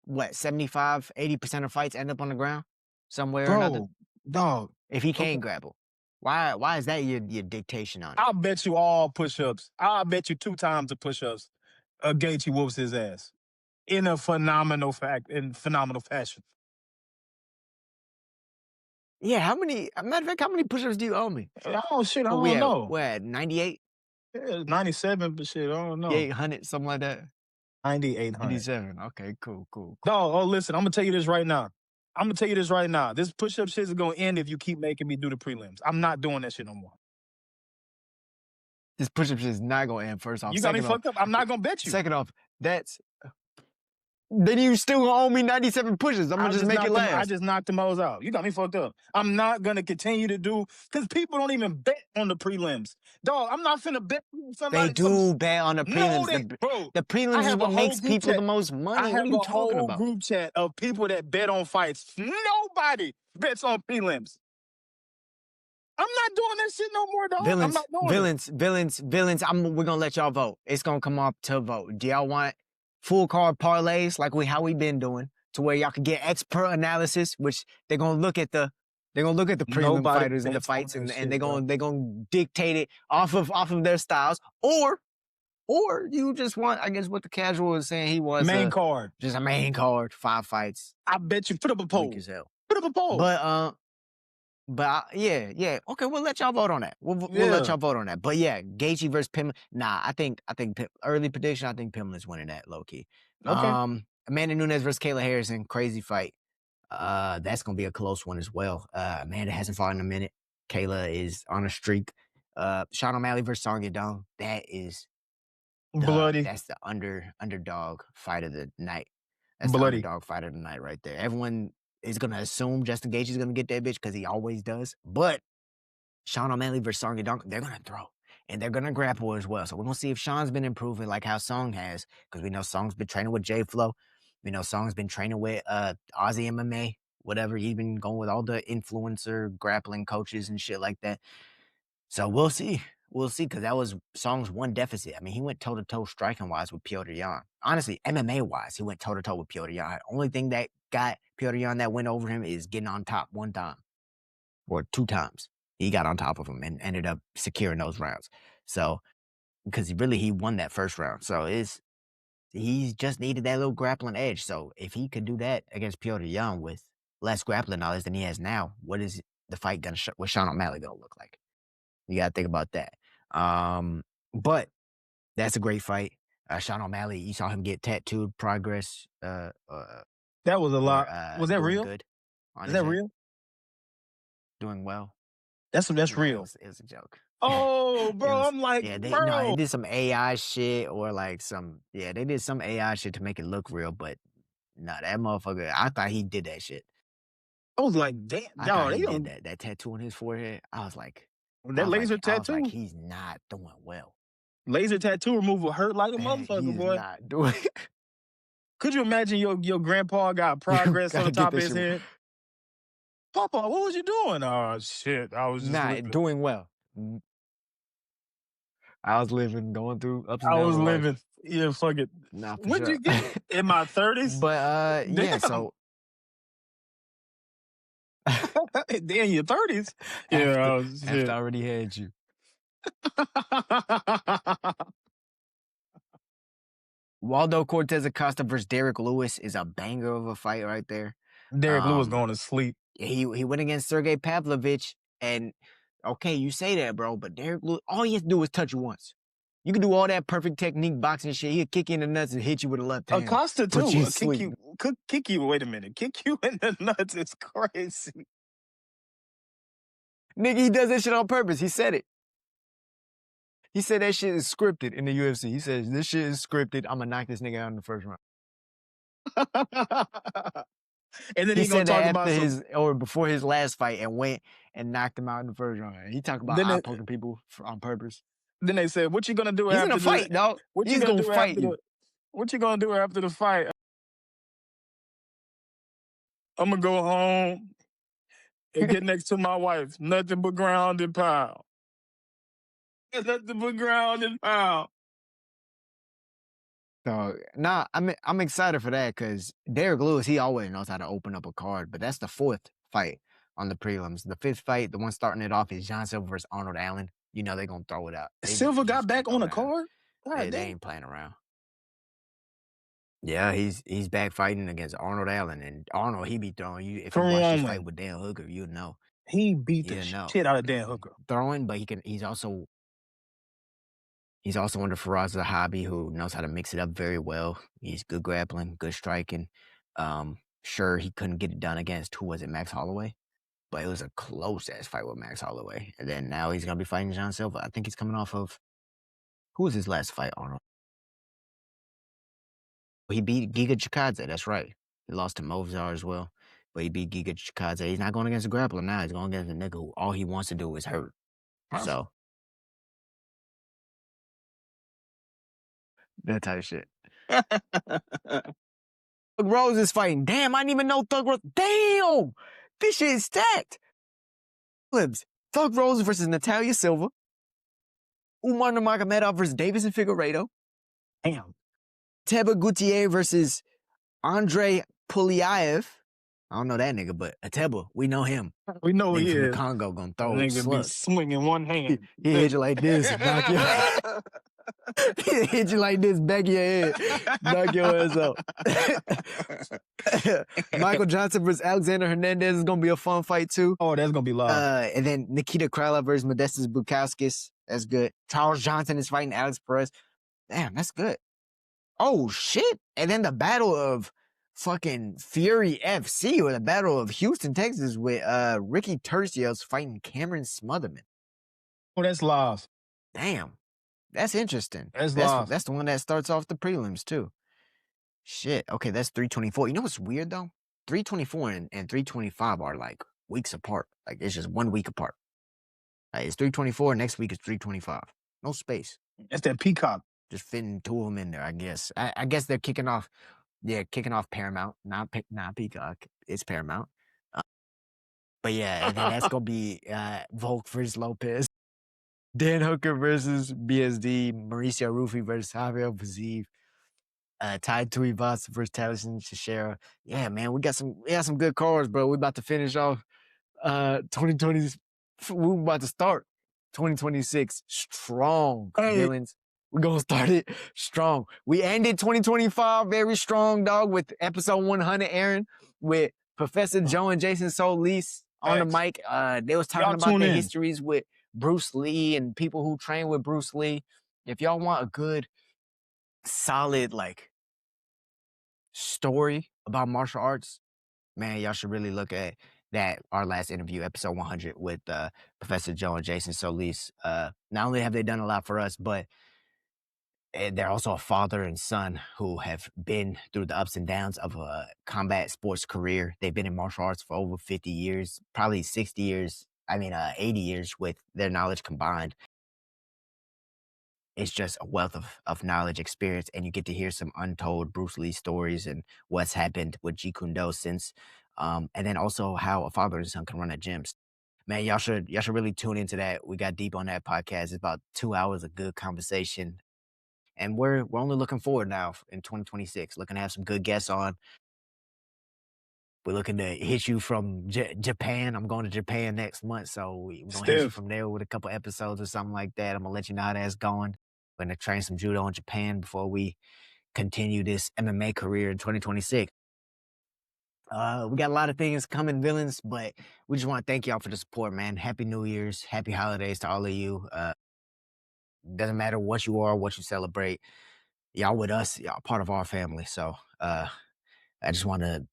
what, 75, 80% of fights end up on the ground somewhere or another? Dog. If he can't grapple. Why is that your dictation on it? I'll bet you all push-ups. I'll bet you 2 times the push-ups. Gaethje whoops his ass in a phenomenal fashion. Yeah, matter of fact, how many push-ups do you owe me? Oh shit, I don't know. We're at 98? Yeah, 97, but shit, I don't know. 800, something like that. 9800. 97. Okay, cool. No, listen, I'm gonna tell you this right now. This push-up shit is gonna end if you keep making me do the prelims. I'm not doing that shit no more. This push-up shit is not gonna end, first off. You got me fucked up. I'm not gonna bet you. Second off, then you still gonna owe me 97 pushes. I'm gonna just make it last. I just knocked them all out. You got me fucked up. I'm not gonna continue to do, because people don't even bet on the prelims. Dog, I'm not finna bet somebody. They do bet on the prelims. No, bro. The prelims is what makes people the most money. What are you talking about? I have a whole group chat of people that bet on fights. Nobody bets on prelims. I'm not doing that shit no more, dog. I'm not doing Villains, we're gonna let y'all vote. It's gonna come up to vote. Do y'all want full card parlays like how we been doing, to where y'all can get expert analysis, which they're gonna look at the prelim fighters and the fights, and they're gonna dictate it off of their styles, or you just want, I guess what the casual is saying, he was main card, just a main card, 5 fights. I bet you put up a poll. Put up a poll. But yeah. Okay, we'll let y'all vote on that. We'll let y'all vote on that. But yeah, Gaethje versus Pimblett. Nah, I think early prediction, I think Pimblett's winning that low key. Okay. Amanda Nunes versus Kayla Harrison, crazy fight. That's gonna be a close one as well. Amanda hasn't fought in a minute. Kayla is on a streak. Sean O'Malley versus Song Yadong. That is bloody. That's the underdog fight of the night. That's the underdog fight of the night right there. Everyone is gonna assume Justin Gaethje is gonna get that bitch because he always does. But Sean O'Malley versus Song Yadong, they're going to throw. And they're going to grapple as well. So we're going to see if Sean's been improving like how Song has. Because we know Song's been training with J-Flow. We know Song's been training with Aussie MMA. Whatever. He's been going with all the influencer grappling coaches and shit like that. So we'll see. We'll see. Because that was Song's one deficit. I mean, he went toe-to-toe striking-wise with Petr Yan. Honestly, MMA-wise, he went toe-to-toe with Petr Yan. Only thing that got Petr Yan that went over him is getting on top one time. Or two times. He got on top of him and ended up securing those rounds. So, because he won that first round. So he's just needed that little grappling edge. So if he could do that against Petr Yan with less grappling knowledge than he has now, what is the fight gonna with Sean O'Malley gonna look like? You gotta think about that. But that's a great fight. Sean O'Malley, you saw him get tattooed progress. That was a lot. Was that real? Good is that real? Doing well. That's real. It was a joke. Oh, bro, I'm like, yeah, bro. They did some AI shit or like they did some AI shit to make it look real, but nah, that motherfucker, I thought he did that shit. I was like, damn, no, he did that tattoo on his forehead. I was like, that laser tattoo. I was like, he's not doing well. Laser tattoo removal hurt like a motherfucker, boy. Not doing. Could you imagine your grandpa got progress on the top of his head? Papa, what was you doing? Oh shit, I was just doing well. I was living, going through ups and downs. I was living. Yeah, fuck it. Nah, When'd you get in my 30s? But yeah, so in your 30s. After I already had you. Waldo Cortez Acosta versus Derek Lewis is a banger of a fight right there. Derek Lewis going to sleep. He went against Sergey Pavlovich, and okay, you say that, bro, but Derek Lewis, all he has to do is touch you once. You can do all that perfect technique boxing shit. He'll kick you in the nuts and hit you with a left hand. Acosta too. Kick you. Wait a minute. Kick you in the nuts is crazy. Nigga, he does that shit on purpose. He said it. He said that shit is scripted in the UFC. He says, this shit is scripted. I'm going to knock this nigga out in the first round. And then he said that after before his last fight and went and knocked him out in the first round. He talked about eye-poking people on purpose. Then they said, what you going to do after the fight, dog. He's going to fight you. What you going to do after the fight? I'm going to go home and get next to my wife. Nothing but ground and pound. Nothing but ground and pound. So, nah, I'm excited for that because Derek Lewis, he always knows how to open up a card, but that's the fourth fight on the prelims. The fifth fight, the one starting it off, is John Silver versus Arnold Allen. You know they're going to throw it out. Silver got back on the card? They ain't playing around. Yeah, he's back fighting against Arnold Allen, and Arnold, he be throwing you. If you watch this fight with Dan Hooker, you'd know. He beat the shit out of Dan Hooker. Throwing, but he's also under Faraz Zahabi, who knows how to mix it up very well. He's good grappling, good striking. Sure, he couldn't get it done against, who was it, Max Holloway? But it was a close-ass fight with Max Holloway. And then now he's going to be fighting John Silva. I think he's coming off of... Who was his last fight, Arnold? He beat Giga Chikadze, that's right. He lost to Movzar as well. But he beat Giga Chikadze. He's not going against a grappler now. He's going against a nigga who all he wants to do is hurt. So... that type of shit. Thug Rose is fighting. Damn, I didn't even know Thug Rose. Damn! This shit is stacked. Thug Rose versus Natalia Silva. Umar Nurmagomedov versus Davison Figueiredo. Damn. Teba Gutierrez versus Andrei Pulyaev. I don't know that nigga, but Ateba, we know him. We know he is. The Congo gonna throw nigga be swinging one hand. He hit you like this. Knock your... he hit you like this, back of your head. Knock your ass out. Michael Johnson versus Alexander Hernandez is going to be a fun fight, too. Oh, that's going to be live. And then Nikita Krylov versus Modestas Bukauskas. That's good. Charles Johnson is fighting Alex Perez. Damn, that's good. Oh, shit. And then the battle of fucking Fury FC, or the battle of Houston, Texas, with Ricky Tercios fighting Cameron Smotherman. Oh, that's live. Damn. That's interesting. That's the one that starts off the prelims, too. Shit. Okay, that's 324. You know what's weird, though? 324 and 325 are, like, weeks apart. Like, it's just 1 week apart. It's 324. Next week is 325. No space. That's that Peacock. Just fitting two of them in there, I guess. I guess they're kicking off. Yeah, kicking off Paramount, not Peacock. It's Paramount. But yeah, and then that's gonna be Volk versus Lopez, Dan Hooker versus BSD, Mauricio Rufy versus Javier Vaziv, Tai Tuivasa versus Taliesin Shara. Yeah, man, we got some good cards, bro. We about to finish off 2020. We're about to start 2026 strong, villains. We're gonna start it strong. We ended 2025 very strong, dog, with episode 100, Aaron, with Professor Joe and Jason Solis on the mic. They was talking about their histories with Bruce Lee and people who train with Bruce Lee. If y'all want a good, solid, like, story about martial arts, man, y'all should really look at that, our last interview, episode 100, with Professor Joe and Jason Solis. Not only have they done a lot for us, but they're also a father and son who have been through the ups and downs of a combat sports career. They've been in martial arts for over 50 years, probably 60 years, 80 years with their knowledge combined. It's just a wealth of knowledge, experience, and you get to hear some untold Bruce Lee stories and what's happened with Jeet Kune Do since, and then also how a father and son can run a gym. Man, y'all should really tune into that. We got deep on that podcast. It's about 2 hours of good conversation, and we're only looking forward now in 2026. Looking to have some good guests on. We're looking to hit you from Japan. I'm going to Japan next month, so we're gonna hit you from there with a couple episodes or something like that. I'm gonna let you know how that's going. We're gonna train some judo in Japan before we continue this MMA career in 2026. We got a lot of things coming, villains, but we just want to thank y'all for the support, man. Happy New Year's, happy holidays to all of you. Doesn't matter what you are, what you celebrate. Y'all with us, y'all part of our family. So I just want to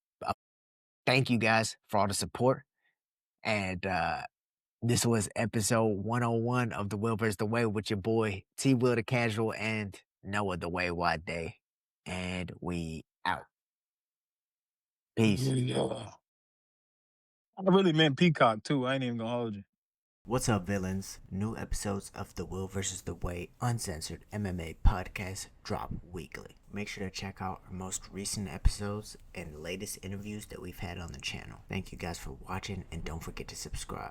thank you guys for all the support. And this was episode 101 of The Will vs. The Way with your boy T Will the Casual and Noah the Way Wide Day. And we out. Peace. Yeah. I really meant Peacock too. I ain't even gonna hold you. What's up, villains? New episodes of The Will vs. The Way Uncensored MMA podcast drop weekly. Make sure to check out our most recent episodes and latest interviews that we've had on the channel. Thank you guys for watching, and don't forget to subscribe.